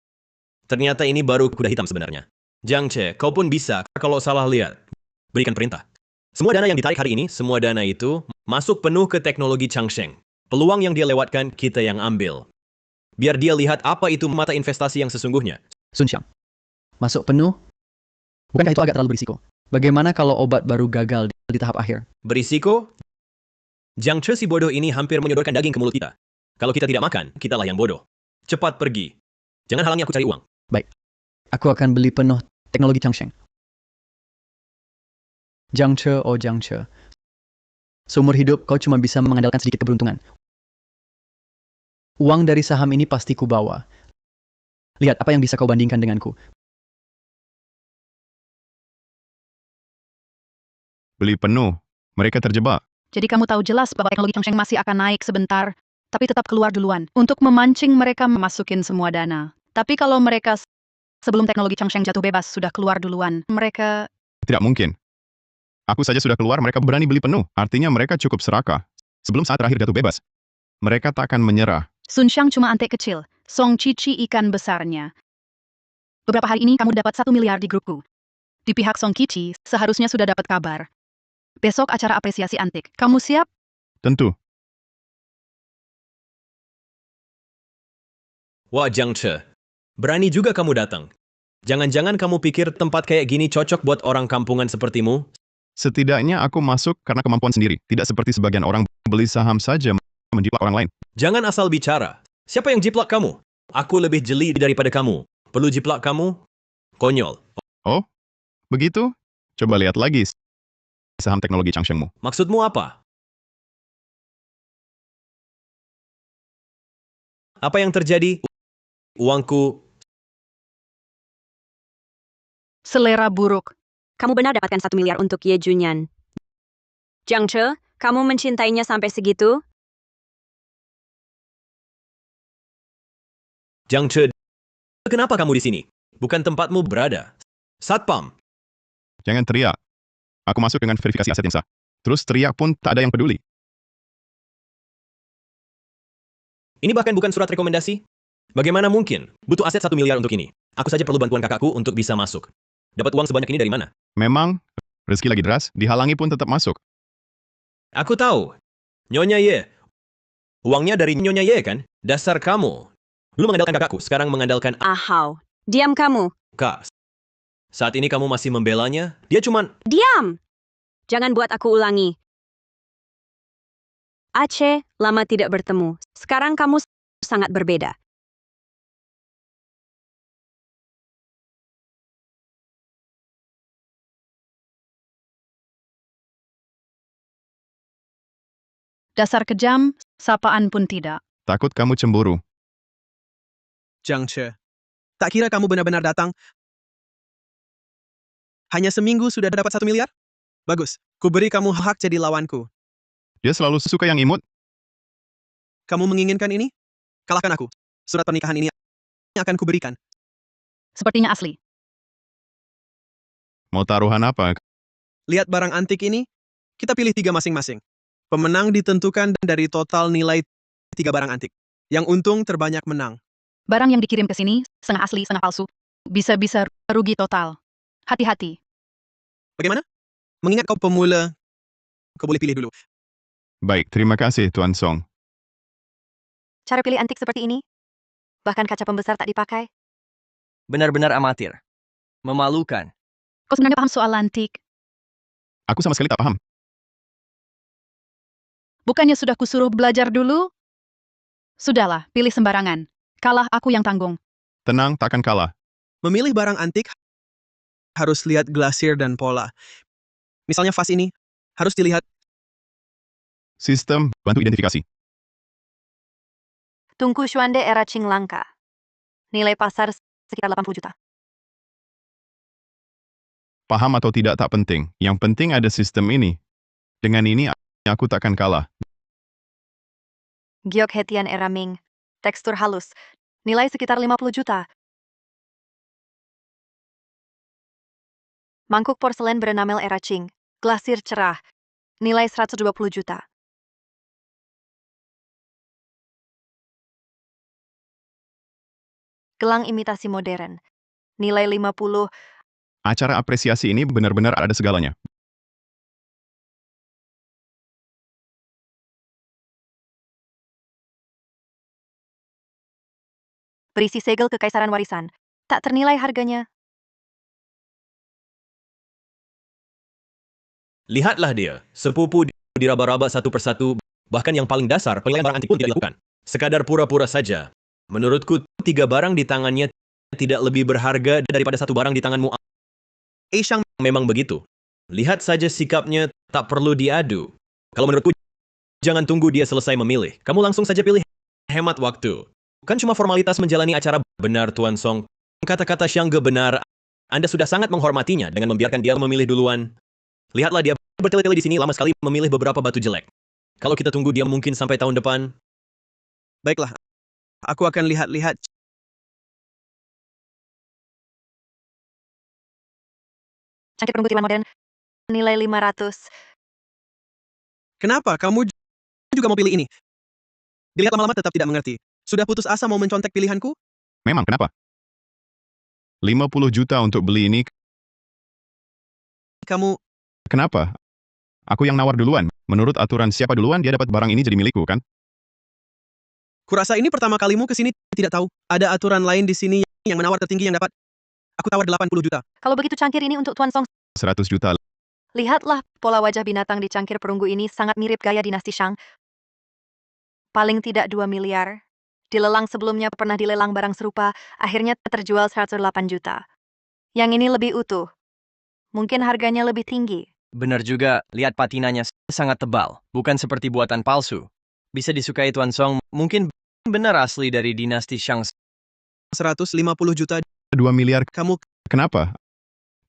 Ternyata ini baru kuda hitam sebenarnya. Jiang Che, kau pun bisa kalau salah lihat. Berikan perintah. Semua dana yang ditarik hari ini, semua dana itu masuk penuh ke teknologi Changsheng. Peluang yang dia lewatkan, kita yang ambil. Biar dia lihat apa itu mata investasi yang sesungguhnya. Sun Xiang, masuk penuh? Bukankah itu agak terlalu berisiko? Bagaimana kalau obat baru gagal di tahap akhir? Berisiko? Jiang Che si bodoh ini hampir menyodorkan daging ke mulut kita. Kalau kita tidak makan, kitalah yang bodoh. Cepat pergi. Jangan halangi aku cari uang. Baik. Aku akan beli penuh teknologi Changsheng. Jiang Che, oh Jiang Che. Seumur hidup kau cuma bisa mengandalkan sedikit keberuntungan. Uang dari saham ini pasti kubawa. Lihat apa yang bisa kau bandingkan denganku. Beli penuh. Mereka terjebak. Jadi kamu tahu jelas bahwa teknologi Changsheng masih akan naik sebentar, tapi tetap keluar duluan. Untuk memancing mereka memasukin semua dana. Tapi kalau mereka sebelum teknologi Changsheng jatuh bebas sudah keluar duluan, mereka... Tidak mungkin. Aku saja sudah keluar, mereka berani beli penuh. Artinya mereka cukup serakah. Sebelum saat terakhir jatuh bebas. Mereka tak akan menyerah. Sun Xiang cuma antek kecil, Song Cici ikan besarnya. Beberapa hari ini kamu dapat 1 miliar di grupku. Di pihak Song Cici, seharusnya sudah dapat kabar. Besok acara apresiasi antik. Kamu siap? Tentu. Wah Jiang Che, berani juga kamu datang. Jangan-jangan kamu pikir tempat kayak gini cocok buat orang kampungan sepertimu? Setidaknya aku masuk karena kemampuan sendiri. Tidak seperti sebagian orang beli saham saja menjiplak orang lain. Jangan asal bicara. Siapa yang jiplak kamu? Aku lebih jeli daripada kamu. Perlu jiplak kamu? Konyol. Oh, begitu? Coba lihat lagi saham teknologi Changshengmu. Maksudmu apa? Apa yang terjadi? Uangku. Selera buruk. Kamu benar dapatkan 1 miliar untuk Ye Junyan. Jiang Che, kamu mencintainya sampai segitu? Jiang Che, kenapa kamu di sini? Bukan tempatmu berada. Satpam. Jangan teriak. Aku masuk dengan verifikasi aset yang sah. Terus teriak pun tak ada yang peduli. Ini bahkan bukan surat rekomendasi. Bagaimana mungkin? Butuh aset 1 miliar untuk ini. Aku saja perlu bantuan kakakku untuk bisa masuk. Dapat uang sebanyak ini dari mana? Memang, rezeki lagi deras, dihalangi pun tetap masuk. Aku tahu. Nyonya Ye. Uangnya dari Nyonya Ye kan? Dasar kamu. Lu mengandalkan kakakku, sekarang mengandalkan Ahau. Diam kamu. Kak. Saat ini kamu masih membelanya? Dia cuman... Diam! Jangan buat aku ulangi. Aceh, lama tidak bertemu. Sekarang kamu sangat berbeda. Dasar kejam, sapaan pun tidak. Takut kamu cemburu. Jiang Che, tak kira kamu benar-benar datang. Hanya seminggu sudah dapat 1 miliar? Bagus, ku beri kamu hak jadi lawanku. Dia selalu suka yang imut. Kamu menginginkan ini? Kalahkan aku. Surat pernikahan ini akan kuberikan. Sepertinya asli. Mau taruhan apa? Lihat barang antik ini, kita pilih 3 masing-masing. Pemenang ditentukan dari total nilai 3 barang antik. Yang untung terbanyak menang. Barang yang dikirim ke sini, setengah asli, setengah palsu. Bisa-bisa rugi total. Hati-hati. Bagaimana? Mengingat kau pemula, kau boleh pilih dulu. Baik, terima kasih Tuan Song. Cara pilih antik seperti ini? Bahkan kaca pembesar tak dipakai? Benar-benar amatir. Memalukan. Kau sebenarnya paham soal antik? Aku sama sekali tak paham. Bukannya sudah kusuruh belajar dulu? Sudahlah, pilih sembarangan. Kalah aku yang tanggung. Tenang, takkan kalah. Memilih barang antik harus lihat glasir dan pola. Misalnya vas ini, harus dilihat. Sistem bantu identifikasi. Tungku Xuande era Qing langka. Nilai pasar sekitar 80 juta. Paham atau tidak tak penting. Yang penting ada sistem ini. Dengan ini, aku takkan kalah. Giok Hetian era Ming. Tekstur halus. Nilai sekitar 50 juta. Mangkuk porselen berenamel era Qing. Glasir cerah. Nilai 120 juta. Gelang imitasi modern. Nilai 50. Acara apresiasi ini benar-benar ada segalanya. Berisi segel kekaisaran warisan. Tak ternilai harganya. Lihatlah dia. Sepupu diraba-raba satu persatu. Bahkan yang paling dasar, penilaian barang antik pun tidak dilakukan. Sekadar pura-pura saja. Menurutku, 3 barang di tangannya tidak lebih berharga daripada 1 barang di tanganmu. Shang Memang begitu. Lihat saja sikapnya, tak perlu diadu. Kalau menurutku, jangan tunggu dia selesai memilih. Kamu langsung saja pilih. Hemat waktu. Kan cuma formalitas menjalani acara. Benar, Tuan Song. Kata-kata Xiang Ge benar. Anda sudah sangat menghormatinya dengan membiarkan dia memilih duluan. Lihatlah dia bertele-tele di sini lama sekali memilih beberapa batu jelek. Kalau kita tunggu dia mungkin sampai tahun depan. Baiklah, aku akan lihat-lihat. Cangkir perunggu timan modern. Nilai 500. Kenapa kamu juga mau pilih ini? Dilihat lama-lama tetap tidak mengerti. Sudah putus asa mau mencontek pilihanku? Memang, kenapa? 50 juta untuk beli ini. Kamu... Kenapa? Aku yang nawar duluan. Menurut aturan siapa duluan dia dapat barang ini jadi milikku, kan? Kurasa ini pertama kalimu ke sini tidak tahu. Ada aturan lain di sini yang menawar tertinggi yang dapat. Aku tawar 80 juta. Kalau begitu cangkir ini untuk Tuan Song. 100 juta. Lihatlah, pola wajah binatang di cangkir perunggu ini sangat mirip gaya dinasti Shang. Paling tidak 2 miliar. Di lelang sebelumnya pernah dilelang barang serupa, akhirnya terjual 108 juta. Yang ini lebih utuh. Mungkin harganya lebih tinggi. Benar juga, lihat patinanya sangat tebal. Bukan seperti buatan palsu. Bisa disukai Tuan Song, mungkin benar asli dari dinasti Shang. 150 juta. 2 miliar. Kamu... Kenapa?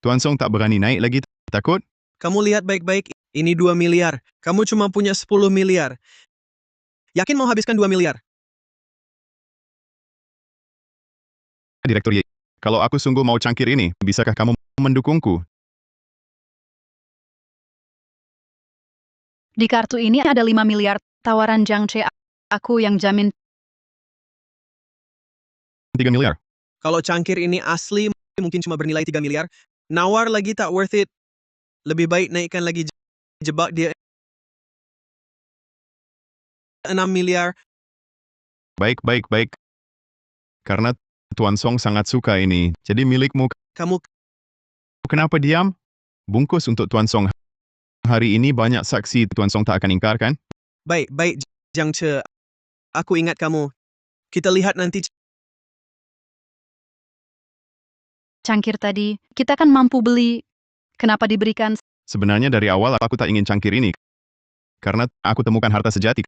Tuan Song tak berani naik lagi, takut? Kamu lihat baik-baik, Ini 2 miliar. Kamu cuma punya 10 miliar. Yakin mau habiskan 2 miliar? Direktur Ye, kalau aku sungguh mau cangkir ini, bisakah kamu mendukungku? Di kartu ini ada 5 miliar tawaran Jiang Che. Aku yang jamin. 3 miliar. Kalau cangkir ini asli, mungkin cuma bernilai 3 miliar. Nawar lagi tak worth it. Lebih baik naikkan lagi jebak dia 6 miliar. Baik. Karena Tuan Song sangat suka ini, jadi milikmu. Kamu Kenapa diam? Bungkus untuk Tuan Song. Hari ini banyak saksi, Tuan Song tak akan ingkar, kan? baik, Jiang Che. Aku ingat kamu. Kita lihat nanti. Cangkir tadi, kita kan mampu beli. Kenapa diberikan? Sebenarnya dari awal aku tak ingin cangkir ini. Karena aku temukan harta sejati.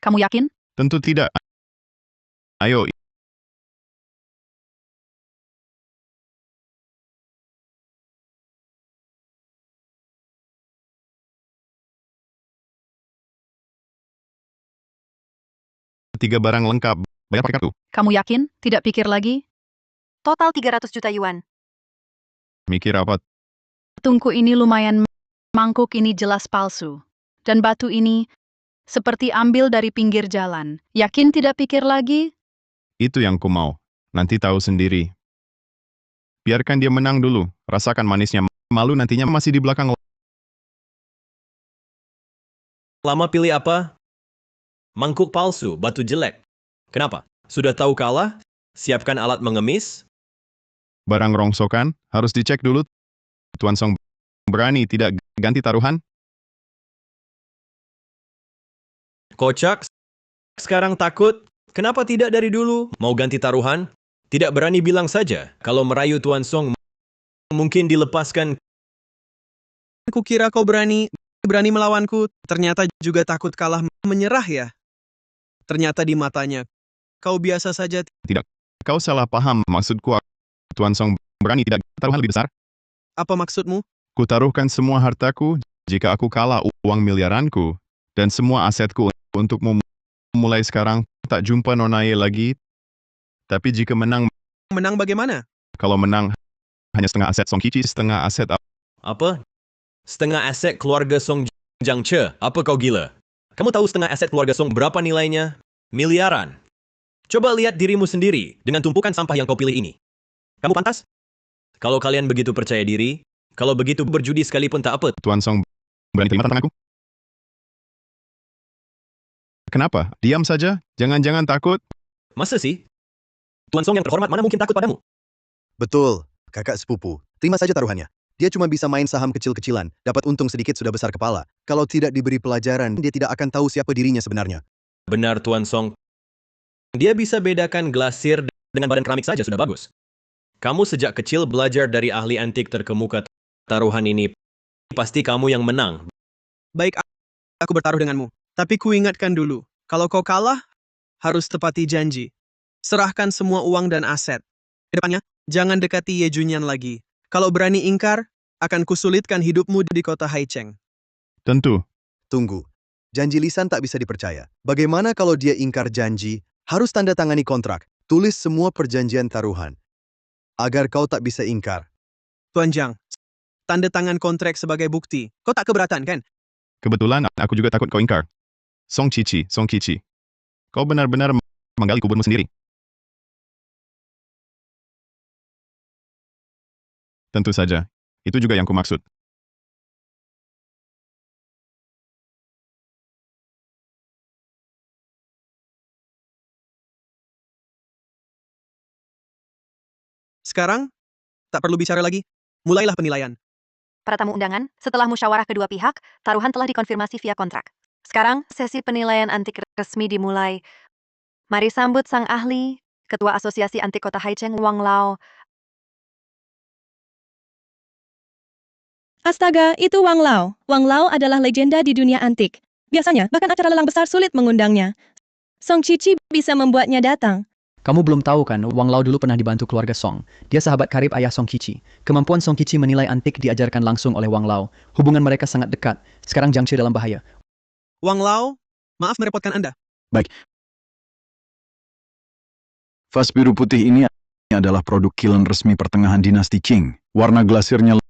Kamu yakin? Tentu tidak. Ayo. Tiga barang lengkap. Bayar pakai kartu. Kamu yakin? Tidak pikir lagi? Total 300 juta yuan. Mikir apa? Tungku ini lumayan. Mangkuk ini jelas palsu. Dan batu ini seperti ambil dari pinggir jalan. Yakin tidak pikir lagi? Itu yang ku mau. Nanti tahu sendiri. Biarkan dia menang dulu. Rasakan manisnya. Malu nantinya masih di belakang. Lama pilih apa? Mangkuk palsu, batu jelek. Kenapa? Sudah tahu kalah? Siapkan alat mengemis? Barang rongsokan, harus dicek dulu. Tuan Song berani tidak ganti taruhan? Kocak? Sekarang takut? Kenapa tidak dari dulu? Mau ganti taruhan? Tidak berani bilang saja. Kalau merayu Tuan Song, mungkin dilepaskan. Kukira kau berani melawanku. Ternyata juga takut kalah, menyerah ya. Ternyata di matanya, kau biasa saja. Tidak. Kau salah paham. Maksudku, Tuan Song berani tidak taruhan lebih besar? Apa maksudmu? Kutaruhkan semua hartaku, jika aku kalah uang miliaranku, dan semua asetku untukmu. Mulai sekarang, tak jumpa Nonaye lagi. Tapi jika menang... Menang bagaimana? Kalau menang, hanya setengah aset Song Qiqi, setengah aset... Apa? Setengah aset keluarga Song Jiang Che? Apa kau gila? Kamu tahu setengah aset keluarga Song berapa nilainya? Miliaran. Coba lihat dirimu sendiri dengan tumpukan sampah yang kau pilih ini. Kamu pantas? Kalau kalian begitu percaya diri, kalau begitu berjudi sekalipun tak apa. Tuan Song berani terima tantanganku? Kenapa? Diam saja? Jangan-jangan takut? Masa sih? Tuan Song yang terhormat mana mungkin takut padamu? Betul, kakak sepupu. Terima saja taruhannya. Dia cuma bisa main saham kecil-kecilan, dapat untung sedikit sudah besar kepala. Kalau tidak diberi pelajaran, dia tidak akan tahu siapa dirinya sebenarnya. Benar Tuan Song. Dia bisa bedakan glasir dengan badan keramik saja sudah bagus. Kamu sejak kecil belajar dari ahli antik terkemuka. Taruhan ini pasti kamu yang menang. Baik, aku bertaruh denganmu. Tapi ku ingatkan dulu, kalau kau kalah, harus tepati janji. Serahkan semua uang dan aset. Kedepannya, jangan dekati Ye Junyan lagi. Kalau berani ingkar, akan kusulitkan hidupmu di kota Haicheng. Tentu. Tunggu. Janji lisan tak bisa dipercaya. Bagaimana kalau dia ingkar janji, harus tanda tangani kontrak, tulis semua perjanjian taruhan. Agar kau tak bisa ingkar. Tuan Jiang, tanda tangan kontrak sebagai bukti. Kau tak keberatan, kan? Kebetulan, aku juga takut kau ingkar. Song Qiqi. Kau benar-benar menggali kuburmu sendiri. Tentu saja. Itu juga yang kumaksud. Sekarang, tak perlu bicara lagi. Mulailah penilaian. Para tamu undangan, setelah musyawarah kedua pihak, taruhan telah dikonfirmasi via kontrak. Sekarang, sesi penilaian antik resmi dimulai. Mari sambut sang ahli, Ketua Asosiasi Antik Kota Haicheng, Wang Lao. Astaga, itu Wang Lao. Wang Lao adalah legenda di dunia antik. Biasanya, bahkan acara lelang besar sulit mengundangnya. Song Qiqi bisa membuatnya datang. Kamu belum tahu kan, Wang Lao dulu pernah dibantu keluarga Song. Dia sahabat karib ayah Song Qiqi. Kemampuan Song Qiqi menilai antik diajarkan langsung oleh Wang Lao. Hubungan mereka sangat dekat. Sekarang Jiang Che dalam bahaya. Wang Lao, maaf merepotkan Anda. Baik. Vas biru putih ini adalah produk kiln resmi pertengahan dinasti Qing. Warna glasirnya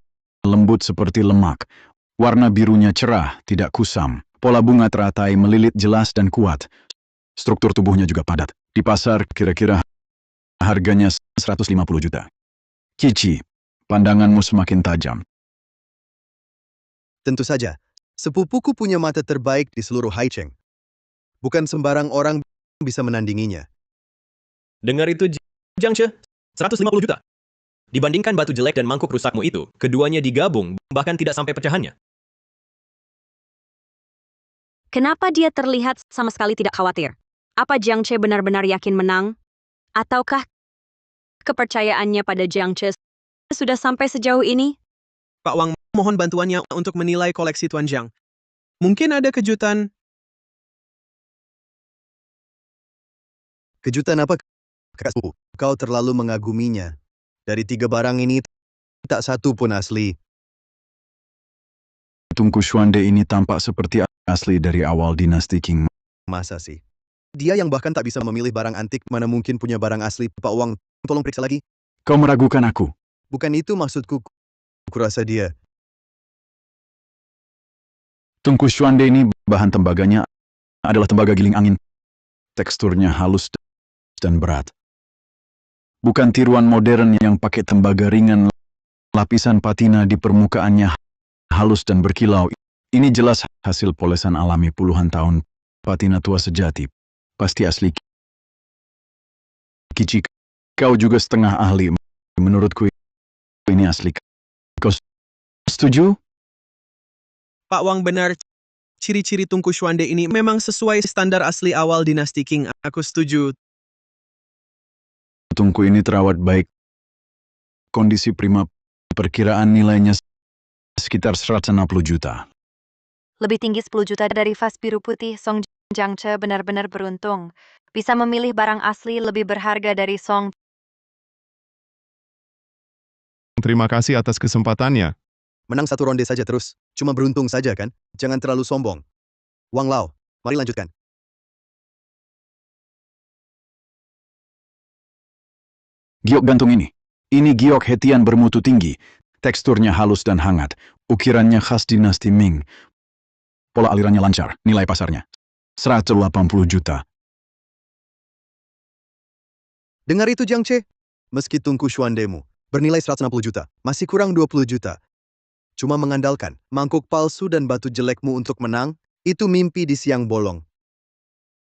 lembut seperti lemak. Warna birunya cerah, tidak kusam. Pola bunga teratai melilit jelas dan kuat. Struktur tubuhnya juga padat. Di pasar kira-kira harganya 150 juta. Qiqi, pandanganmu semakin tajam. Tentu saja, sepupuku punya mata terbaik di seluruh Haicheng. Bukan sembarang orang bisa menandinginya. Dengar itu, Jiang Che, 150 juta. Dibandingkan batu jelek dan mangkuk rusakmu itu, keduanya digabung, bahkan tidak sampai pecahannya. Kenapa dia terlihat sama sekali tidak khawatir? Apa Jiang Che benar-benar yakin menang? Ataukah kepercayaannya pada Jiang Che sudah sampai sejauh ini? Pak Wang, mohon bantuannya untuk menilai koleksi Tuan Jiang. Mungkin ada kejutan. Kejutan apa, kakak sepupu? Kau terlalu mengaguminya. Dari 3 barang ini, tak satu pun asli. Tungku Xuande ini tampak seperti asli dari awal dinasti Qing. Masa sih? Dia yang bahkan tak bisa memilih barang antik, mana mungkin punya barang asli. Pak Wang, tolong periksa lagi. Kau meragukan aku? Bukan itu maksudku. Kurasa dia. Tungku Xuande ini bahan tembaganya adalah tembaga giling angin. Teksturnya halus dan berat. Bukan tiruan modern yang pakai tembaga ringan. Lapisan patina di permukaannya halus dan berkilau. Ini jelas hasil polesan alami puluhan tahun. Patina tua sejati. Pasti asli. Qiqi, kau juga setengah ahli. Menurutku ini asli. Kau setuju? Pak Wang benar, ciri-ciri Tungku Xuande ini memang sesuai standar asli awal dinasti Qing. Aku setuju. Tungku ini terawat baik. Kondisi prima, perkiraan nilainya sekitar 160 juta. Lebih tinggi 10 juta dari vas biru putih. Song Jiang Che benar-benar beruntung. Bisa memilih barang asli lebih berharga dari Song. Terima kasih atas kesempatannya. Menang 1 ronde saja terus. Cuma beruntung saja kan? Jangan terlalu sombong. Wang Lao, mari lanjutkan. Giok gantung ini. Ini giok hetian bermutu tinggi. Teksturnya halus dan hangat. Ukirannya khas dinasti Ming. Pola alirannya lancar. Nilai pasarnya 180 juta. Dengar itu Jiang Che? Meski Tungku Xuandemu bernilai 160 juta, masih kurang 20 juta. Cuma mengandalkan mangkuk palsu dan batu jelekmu untuk menang, itu mimpi di siang bolong.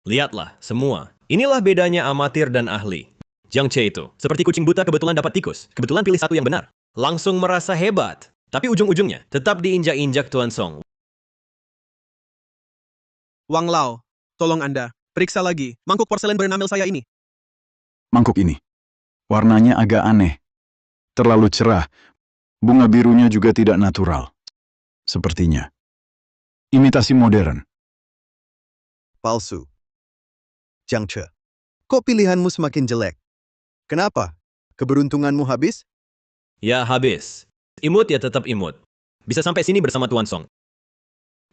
Lihatlah, semua. Inilah bedanya amatir dan ahli. Jiang Che itu, seperti kucing buta kebetulan dapat tikus. Kebetulan pilih satu yang benar. Langsung merasa hebat. Tapi ujung-ujungnya, tetap diinjak-injak Tuan Song. Wang Lao, tolong Anda, periksa lagi mangkuk porselen berenamel saya ini. Mangkuk ini. Warnanya agak aneh. Terlalu cerah. Bunga birunya juga tidak natural. Sepertinya. Imitasi modern. Palsu. Jiang Che, kok pilihanmu semakin jelek? Kenapa? Keberuntunganmu habis? Ya, habis. Imut ya tetap imut. Bisa sampai sini bersama Tuan Song.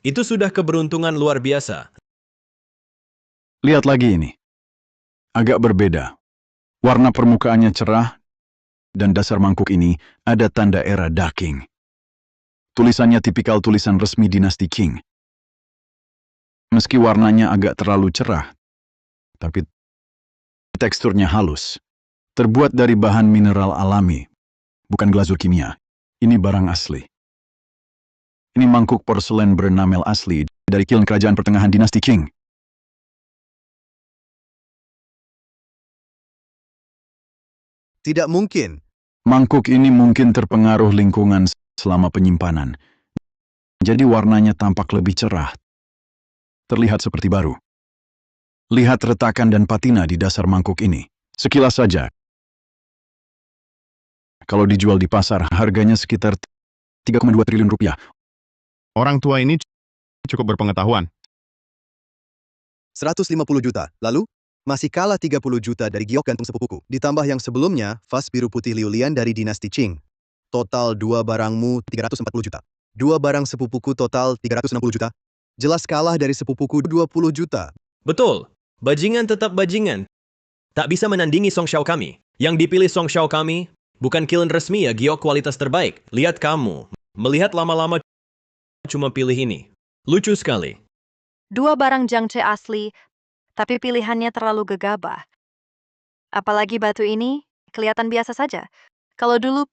Itu sudah keberuntungan luar biasa. Lihat lagi ini. Agak berbeda. Warna permukaannya cerah, dan dasar mangkuk ini ada tanda era Qing. Tulisannya tipikal tulisan resmi dinasti Qing. Meski warnanya agak terlalu cerah, tapi teksturnya halus. Terbuat dari bahan mineral alami, bukan glazur kimia. Ini barang asli. Ini mangkuk porselen berenamel asli dari kiln kerajaan pertengahan dinasti Qing. Tidak mungkin. Mangkuk ini mungkin terpengaruh lingkungan selama penyimpanan. Jadi warnanya tampak lebih cerah. Terlihat seperti baru. Lihat retakan dan patina di dasar mangkuk ini. Sekilas saja. Kalau dijual di pasar, harganya sekitar 3,2 triliun rupiah. Orang tua ini cukup berpengetahuan. 150 juta. Lalu, Masih kalah 30 juta dari giok gantung sepupuku. Ditambah yang sebelumnya, vas biru putih Liulian dari dinasti Qing. Total dua barangmu 340 juta. Dua barang sepupuku total 360 juta. Jelas kalah dari sepupuku 20 juta. Betul. Bajingan tetap bajingan. Tak bisa menandingi Song Xiao kami. Yang dipilih Song Xiao kami bukan kiln resmi ya, giok kualitas terbaik. Lihat kamu. Melihat lama-lama cuma pilih ini. Lucu sekali. Dua barang Jiangce asli, tapi pilihannya terlalu gegabah. Apalagi batu ini, kelihatan biasa saja. Kalau dulu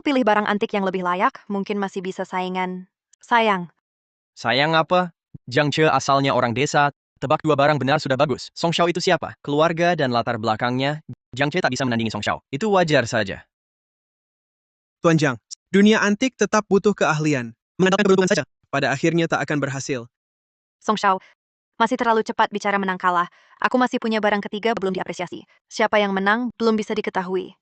pilih barang antik yang lebih layak, mungkin masih bisa saingan. Sayang. Sayang apa? Jiang Che asalnya orang desa, tebak dua barang benar sudah bagus. Song Xiao itu siapa? Keluarga dan latar belakangnya, Jiang Che tak bisa menandingi Song Xiao. Itu wajar saja. Tuan Jiang, dunia antik tetap butuh keahlian. Mengandalkan keberuntungan saja, pada akhirnya tak akan berhasil. Song Xiao, masih terlalu cepat bicara menang kalah. Aku masih punya barang ketiga belum diapresiasi. Siapa yang menang belum bisa diketahui.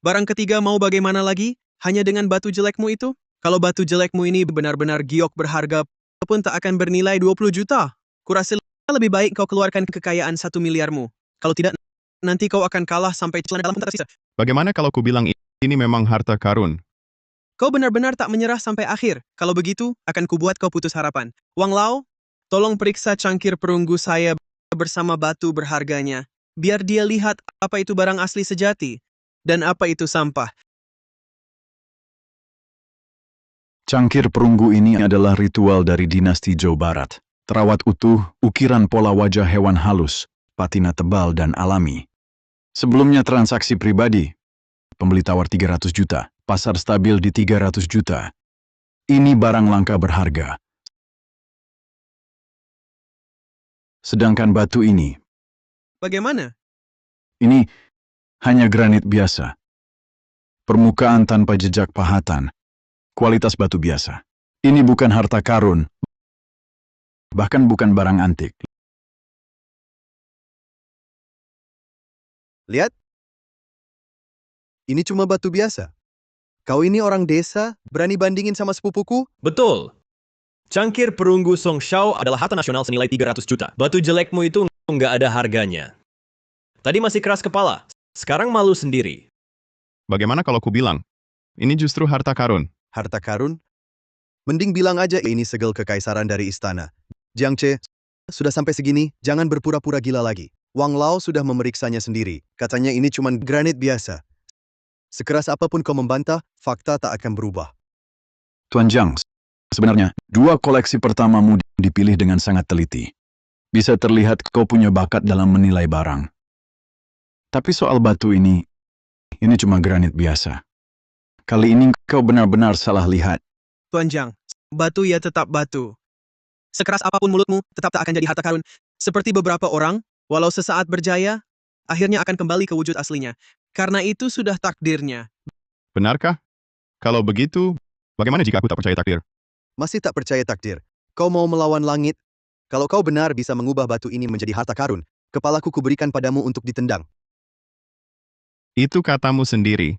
Barang ketiga mau bagaimana lagi? Hanya dengan batu jelekmu itu? Kalau batu jelekmu ini benar-benar giok berharga pun tak akan bernilai 20 juta. Kurasa lebih baik kau keluarkan kekayaan 1 miliarmu. Kalau tidak, nanti kau akan kalah sampai celana dalam pun tak tersisa. Bagaimana kalau ku bilang ini memang harta karun? Kau benar-benar tak menyerah sampai akhir. Kalau begitu, akan kubuat kau putus harapan. Wang Lao, tolong periksa cangkir perunggu saya bersama batu berharganya. Biar dia lihat apa itu barang asli sejati dan apa itu sampah. Cangkir perunggu ini adalah ritual dari dinasti Zhou Barat. Terawat utuh, ukiran pola wajah hewan halus, patina tebal dan alami. Sebelumnya transaksi pribadi, pembeli tawar 300 juta, pasar stabil di 300 juta. Ini barang langka berharga. Sedangkan batu ini, Bagaimana? ini hanya granit biasa. Permukaan tanpa jejak pahatan. Kualitas batu biasa. Ini bukan harta karun, bahkan bukan barang antik. Lihat. Ini cuma batu biasa. Kau ini orang desa, berani bandingin sama sepupuku? Betul. Cangkir perunggu Song Xiao adalah harta nasional senilai 300 juta. Batu jelekmu itu nggak ada harganya. Tadi masih keras kepala, sekarang malu sendiri. Bagaimana kalau ku bilang, ini justru harta karun? Harta karun? Mending bilang aja ini segel kekaisaran dari istana. Jiangce, sudah sampai segini, jangan berpura-pura gila lagi. Wang Lao sudah memeriksanya sendiri. Katanya ini cuma granit biasa. Sekeras apapun kau membantah, fakta tak akan berubah. Tuan Jiang, sebenarnya, dua koleksi pertamamu dipilih dengan sangat teliti. Bisa terlihat kau punya bakat dalam menilai barang. Tapi soal batu ini cuma granit biasa. Kali ini kau benar-benar salah lihat. Tuan Jiang, batu ya tetap batu. Sekeras apapun mulutmu, tetap tak akan jadi harta karun. Seperti beberapa orang, walau sesaat berjaya, akhirnya akan kembali ke wujud aslinya. Karena itu sudah takdirnya. Benarkah? Kalau begitu, bagaimana jika aku tak percaya takdir? Masih tak percaya takdir? Kau mau melawan langit? Kalau kau benar bisa mengubah batu ini menjadi harta karun, kepalaku kuberikan padamu untuk ditendang. Itu katamu sendiri.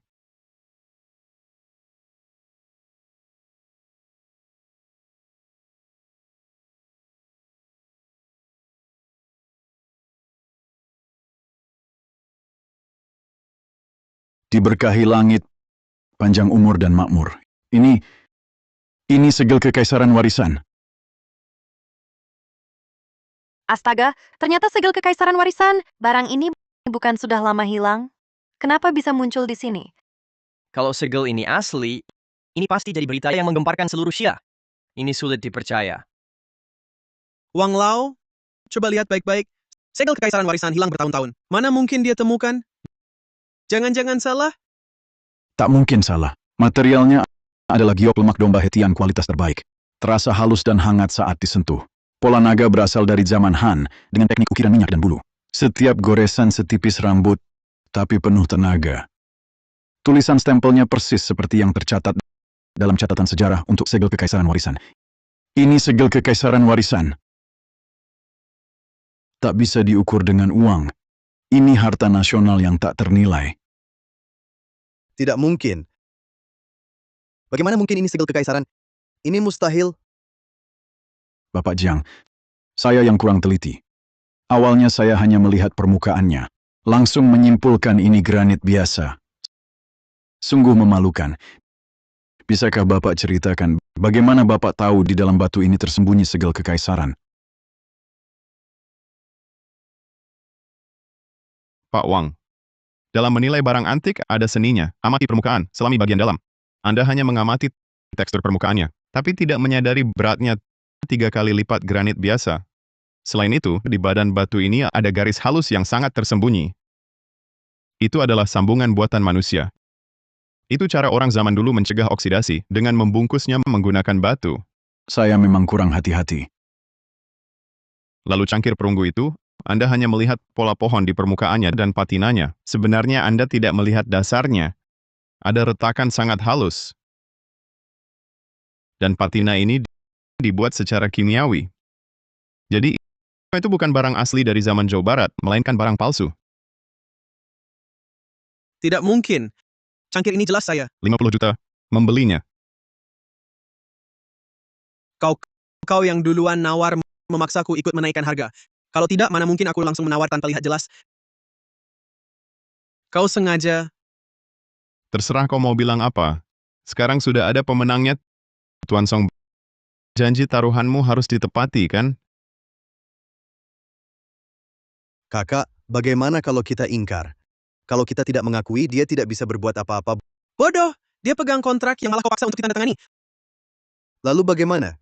Diberkahi langit, panjang umur dan makmur. Ini segel kekaisaran warisan. Astaga, ternyata segel kekaisaran warisan. Barang ini bukan sudah lama hilang? Kenapa bisa muncul di sini? Kalau segel ini asli, ini pasti jadi berita yang menggemparkan seluruh Xia. Ini sulit dipercaya. Wang Lao, coba lihat baik-baik. Segel kekaisaran warisan hilang bertahun-tahun. Mana mungkin dia temukan? Jangan-jangan salah? Tak mungkin salah. Materialnya adalah giok lemak domba Hetian kualitas terbaik. Terasa halus dan hangat saat disentuh. Pola naga berasal dari zaman Han dengan teknik ukiran minyak dan bulu. Setiap goresan setipis rambut, tapi penuh tenaga. Tulisan stempelnya persis seperti yang tercatat dalam catatan sejarah untuk segel kekaisaran warisan. Ini segel kekaisaran warisan. Tak bisa diukur dengan uang. Ini harta nasional yang tak ternilai. Tidak mungkin. Bagaimana mungkin ini segel kekaisaran? Ini mustahil. Bapak Jiang, Saya yang kurang teliti. Awalnya saya hanya melihat permukaannya, langsung menyimpulkan ini granit biasa. Sungguh memalukan. Bisakah Bapak ceritakan bagaimana Bapak tahu di dalam batu ini tersembunyi segel kekaisaran? Pak Wang, dalam menilai barang antik ada seninya. Amati permukaan, selami bagian dalam. Anda hanya mengamati tekstur permukaannya, tapi tidak menyadari beratnya 3 kali lipat granit biasa. Selain itu, di badan batu ini ada garis halus yang sangat tersembunyi. Itu adalah sambungan buatan manusia. Itu cara orang zaman dulu mencegah oksidasi dengan membungkusnya menggunakan batu. Saya memang kurang hati-hati. Lalu cangkir perunggu itu, Anda hanya melihat pola pohon di permukaannya dan patinanya. Sebenarnya Anda tidak melihat dasarnya. Ada retakan sangat halus. Dan patina ini dibuat secara kimiawi. Jadi, itu bukan barang asli dari zaman Jawa Barat, melainkan barang palsu. Tidak mungkin. Cangkir ini jelas saya. 50 juta. Membelinya. Kau yang duluan nawar memaksaku ikut menaikkan harga. Kalau tidak, mana mungkin aku langsung menawar tanpa lihat jelas. Kau sengaja. Terserah kau mau bilang apa. Sekarang sudah ada pemenangnya, Tuan Song. Janji taruhanmu harus ditepati, kan? Kakak, bagaimana kalau kita ingkar? Kalau kita tidak mengakui, dia tidak bisa berbuat apa-apa. Bodoh! Dia pegang kontrak yang malah kau paksa untuk ditandatangani. Lalu bagaimana?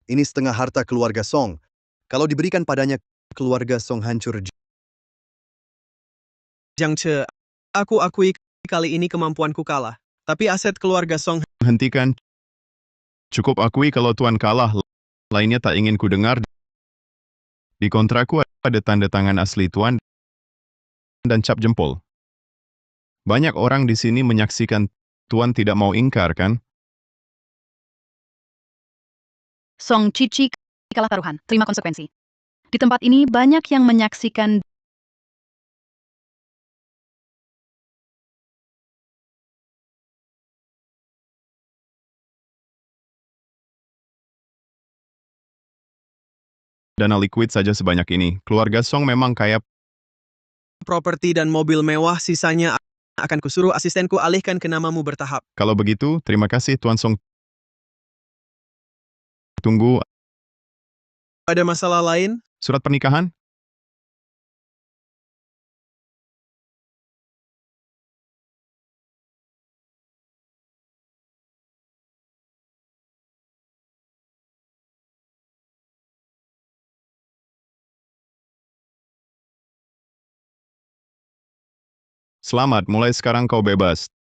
Ini setengah harta keluarga Song. Kalau diberikan padanya, keluarga Song hancur. Jiang Ce, aku akui kali ini kemampuanku kalah. Tapi aset keluarga Song... Hentikan. Cukup akui kalau Tuan kalah, lainnya tak ingin ku dengar. Di kontrakku ada tanda tangan asli Tuan dan cap jempol. Banyak orang di sini menyaksikan Tuan tidak mau ingkar, kan? Song Cici kalah taruhan, terima konsekuensi. Di tempat ini banyak yang menyaksikan Dana liquid saja sebanyak ini. Keluarga Song memang kaya. Properti dan mobil mewah, sisanya akan kusuruh asistenku alihkan ke namamu bertahap. Kalau begitu, terima kasih Tuan Song. Tunggu. Ada masalah lain? Surat pernikahan? Selamat, mulai sekarang kau bebas.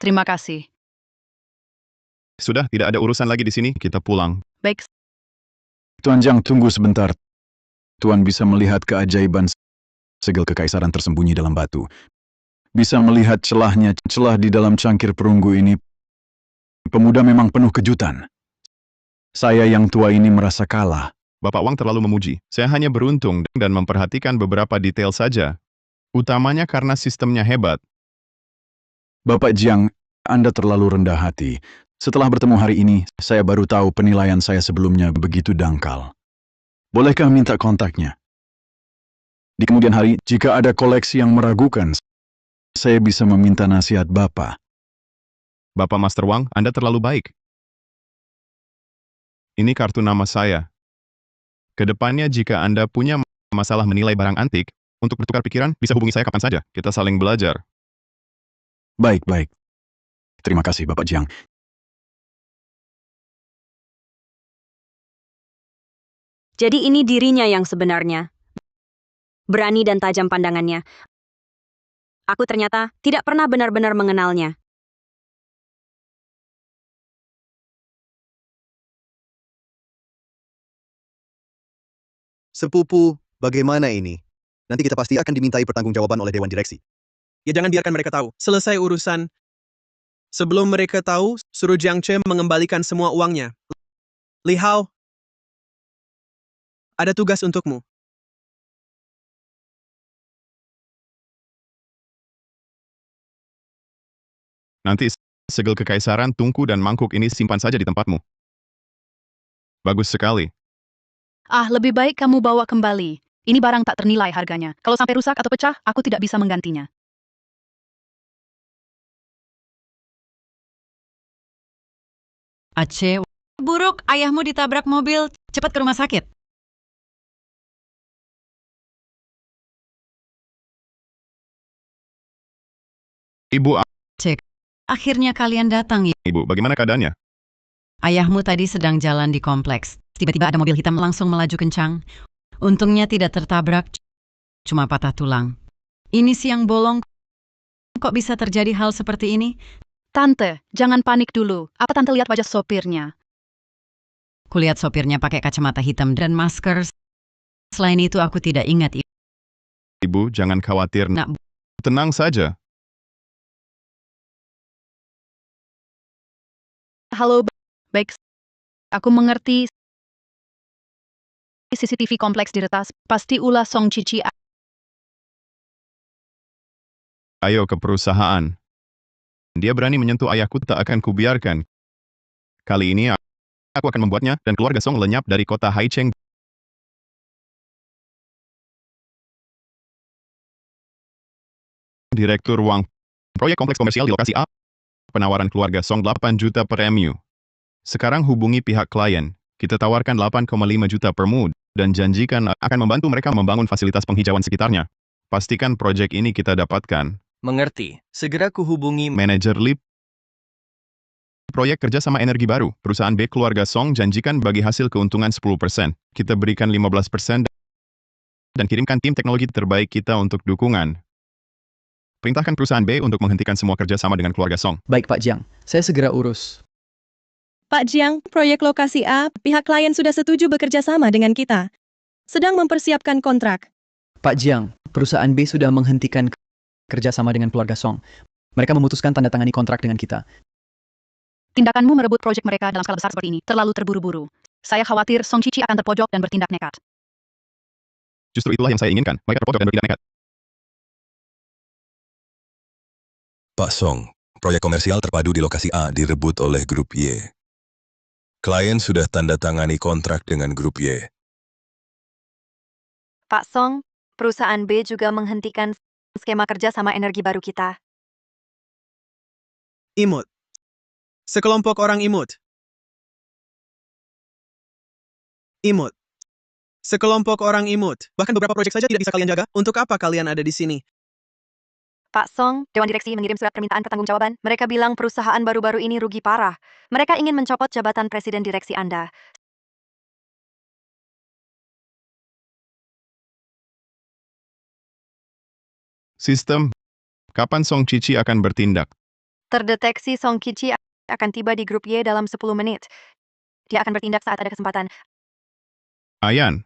terima kasih. Sudah, tidak ada urusan lagi di sini, kita pulang. Baik, Tuan Jiang, tunggu sebentar. Tuan bisa melihat keajaiban segel kekaisaran tersembunyi dalam batu. Bisa melihat celahnya, celah di dalam cangkir perunggu ini. Pemuda memang penuh kejutan. Saya yang tua ini merasa kalah. Bapak Wang terlalu memuji. Saya hanya beruntung dan memperhatikan beberapa detail saja. Utamanya karena sistemnya hebat. Bapak Jiang, Anda terlalu rendah hati. Setelah bertemu hari ini, saya baru tahu penilaian saya sebelumnya begitu dangkal. Bolehkah minta kontaknya? Di kemudian hari, jika ada koleksi yang meragukan, saya bisa meminta nasihat Bapak. Bapak Master Wang, Anda terlalu baik. Ini kartu nama saya. Kedepannya jika Anda punya masalah menilai barang antik, untuk bertukar pikiran, bisa hubungi saya kapan saja. Kita saling belajar. Baik, baik. Terima kasih, Bapak Jiang. Jadi ini dirinya yang sebenarnya. Berani dan tajam pandangannya. Aku ternyata tidak pernah benar-benar mengenalnya. Sepupu, bagaimana ini? Nanti kita pasti akan dimintai pertanggungjawaban oleh Dewan Direksi. Ya jangan biarkan mereka tahu. Selesai urusan. Sebelum mereka tahu, suruh Jiang Ce mengembalikan semua uangnya. Li Hao, ada tugas untukmu. Nanti segel kekaisaran, tungku dan mangkuk ini simpan saja di tempatmu. Bagus sekali. Ah, lebih baik kamu bawa kembali. Ini barang tak ternilai harganya. Kalau sampai rusak atau pecah, aku tidak bisa menggantinya. Aceh, buruk, ayahmu ditabrak mobil. Cepat ke rumah sakit. Ibu, Cek, akhirnya kalian datang ya. Ibu, bagaimana keadaannya? Ayahmu tadi sedang jalan di kompleks. Tiba-tiba ada mobil hitam langsung melaju kencang. Untungnya tidak tertabrak, cuma patah tulang. Ini siang bolong. Kok bisa terjadi hal seperti ini? Tante, jangan panik dulu. Apa tante lihat wajah sopirnya? Kulihat sopirnya pakai kacamata hitam dan masker. Selain itu aku tidak ingat. Ibu, jangan khawatir. Nak, tenang saja. Halo, baik. Aku mengerti. CCTV kompleks diretas. Pasti ulah Song Cici. Ayo ke perusahaan. Dia berani menyentuh ayahku, tak akan kubiarkan. Kali ini aku akan membuatnya dan keluarga Song lenyap dari kota Haicheng. Direktur Wang. Proyek kompleks komersial di lokasi A. Penawaran keluarga Song 8 juta per MU. Sekarang hubungi pihak klien. Kita tawarkan 8,5 juta per MU dan janjikan akan membantu mereka membangun fasilitas penghijauan sekitarnya. Pastikan proyek ini kita dapatkan. Mengerti. Segera kuhubungi Manajer LIP. Proyek kerjasama energi baru. Perusahaan B keluarga Song janjikan bagi hasil keuntungan 10%. Kita berikan 15% dan kirimkan tim teknologi terbaik kita untuk dukungan. Perintahkan perusahaan B untuk menghentikan semua kerjasama dengan keluarga Song. Baik Pak Jiang, saya segera urus. Pak Jiang, proyek lokasi A, pihak klien sudah setuju bekerja sama dengan kita. Sedang mempersiapkan kontrak. Pak Jiang, perusahaan B sudah menghentikan kerjasama dengan keluarga Song. Mereka memutuskan tanda tangani kontrak dengan kita. Tindakanmu merebut proyek mereka dalam skala besar seperti ini terlalu terburu-buru. Saya khawatir Song Cici akan terpojok dan bertindak nekat. Justru itulah yang saya inginkan. Mereka terpojok dan bertindak nekat. Pak Song, proyek komersial terpadu di lokasi A direbut oleh grup Y. Klien sudah tanda tangani kontrak dengan grup Y. Pak Song, perusahaan B juga menghentikan skema kerja sama energi baru kita. Imut. Sekelompok orang imut. Imut. Sekelompok orang imut. Bahkan beberapa proyek saja tidak bisa kalian jaga. Untuk apa kalian ada di sini? Pak Song, Dewan Direksi mengirim surat permintaan pertanggungjawaban. Mereka bilang perusahaan baru-baru ini rugi parah. Mereka ingin mencopot jabatan Presiden Direksi Anda. Sistem. Kapan Song Cici akan bertindak? Terdeteksi Song Cici akan tiba di grup Y dalam 10 menit. Dia akan bertindak saat ada kesempatan. Ayan.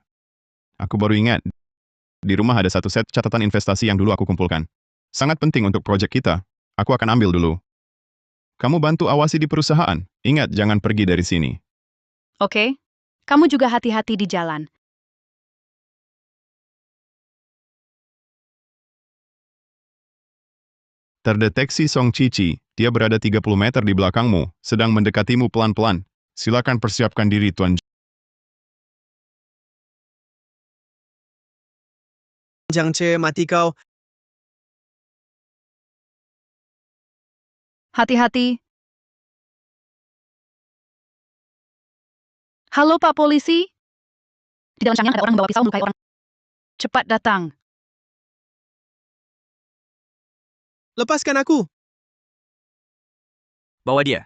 Aku baru ingat. Di rumah ada satu set catatan investasi yang dulu aku kumpulkan. Sangat penting untuk proyek kita. Aku akan ambil dulu. Kamu bantu awasi di perusahaan. Ingat, jangan pergi dari sini. Oke? Kamu juga hati-hati di jalan. Terdeteksi Song Cici. Dia berada 30 meter di belakangmu, sedang mendekatimu pelan-pelan. Silakan persiapkan diri, Tuan. Jiang Ce, mati kau. Hati-hati. Halo Pak Polisi? Di dalam Changyang ada orang membawa pisau melukai orang. Cepat datang. Lepaskan aku. Bawa dia.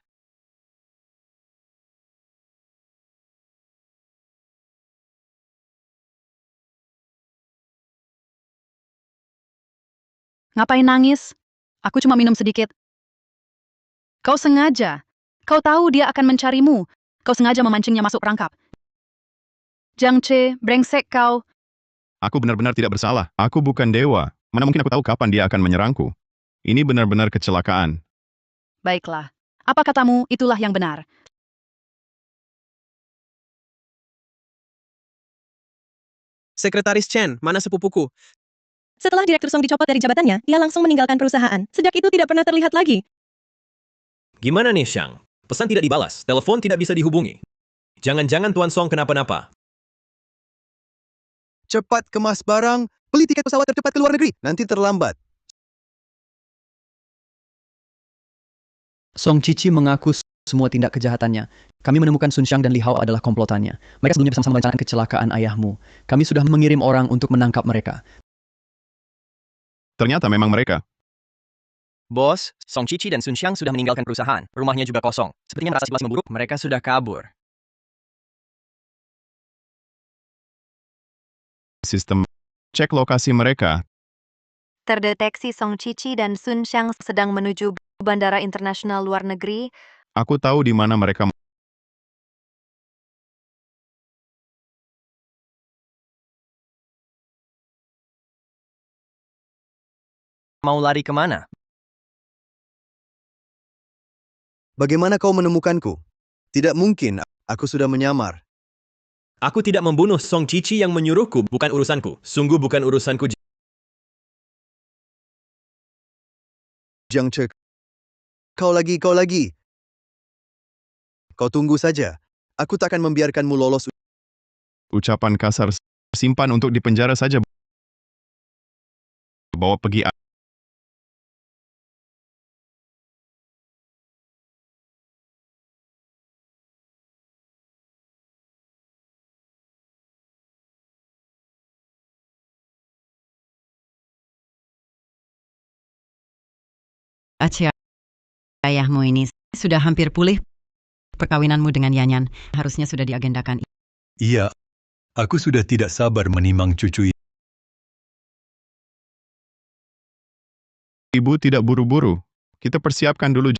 Ngapain nangis? Aku cuma minum sedikit. Kau sengaja. Kau tahu dia akan mencarimu. Kau sengaja memancingnya masuk perangkap. Jiang Ce, brengsek kau. Aku benar-benar tidak bersalah. Aku bukan dewa. Mana mungkin aku tahu kapan dia akan menyerangku. Ini benar-benar kecelakaan. Baiklah. Apa katamu, itulah yang benar. Sekretaris Chen, mana sepupuku? Setelah Direktur Song dicopot dari jabatannya, dia langsung meninggalkan perusahaan. Sejak itu tidak pernah terlihat lagi. Gimana nih, Xiang? Pesan tidak dibalas, telepon tidak bisa dihubungi. Jangan-jangan Tuan Song kenapa-napa. Cepat kemas barang, beli tiket pesawat tercepat ke luar negeri, nanti terlambat. Song Cici mengaku semua tindak kejahatannya. Kami menemukan Sun Xiang dan Li Hao adalah komplotannya. Mereka sebelumnya bersama-sama merencanakan kecelakaan ayahmu. Kami sudah mengirim orang untuk menangkap mereka. Ternyata memang mereka. Bos, Song Cici dan Sun Xiang sudah meninggalkan perusahaan. Rumahnya juga kosong. Sepertinya merasa situasi memburuk, mereka sudah kabur. Sistem cek lokasi mereka. Terdeteksi Song Cici dan Sun Xiang sedang menuju Bandara Internasional Luar Negeri. Aku tahu di mana mereka. Mau lari kemana? Bagaimana kau menemukanku? Tidak mungkin, aku sudah menyamar. Aku tidak membunuh Song Cici yang menyuruhku, bukan urusanku. Sungguh bukan urusanku. Jiang Ce, kau lagi. Kau tunggu saja. Aku takkan membiarkanmu lolos. Ucapan kasar, simpan untuk dipenjara saja. Bawa pergi. Aceh, ayahmu ini sudah hampir pulih. Perkawinanmu dengan Yanyan harusnya sudah diagendakan. Iya, aku sudah tidak sabar menimang cucu. Ibu tidak buru-buru. Kita persiapkan dulu.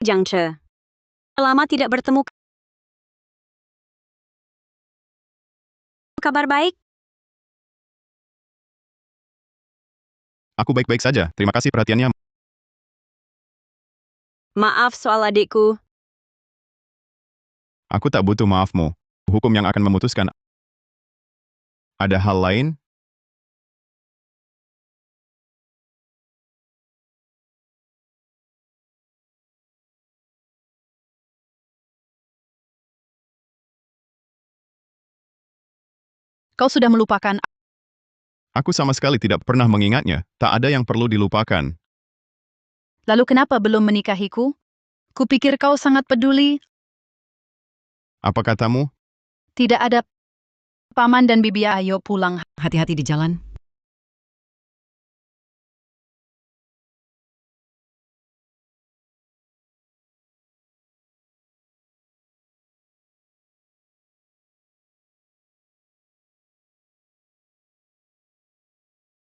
Jiang Ce. Lama tidak bertemu. Kabar baik? Aku baik-baik saja. Terima kasih perhatiannya. Maaf soal adikku. Aku tak butuh maafmu. Hukum yang akan memutuskan. Ada hal lain? Kau sudah melupakan. Aku sama sekali tidak pernah mengingatnya. Tak ada yang perlu dilupakan. Lalu kenapa belum menikahiku? Kupikir kau sangat peduli. Apa katamu? Tidak ada. Paman dan Bibi, ayo pulang. Hati-hati di jalan.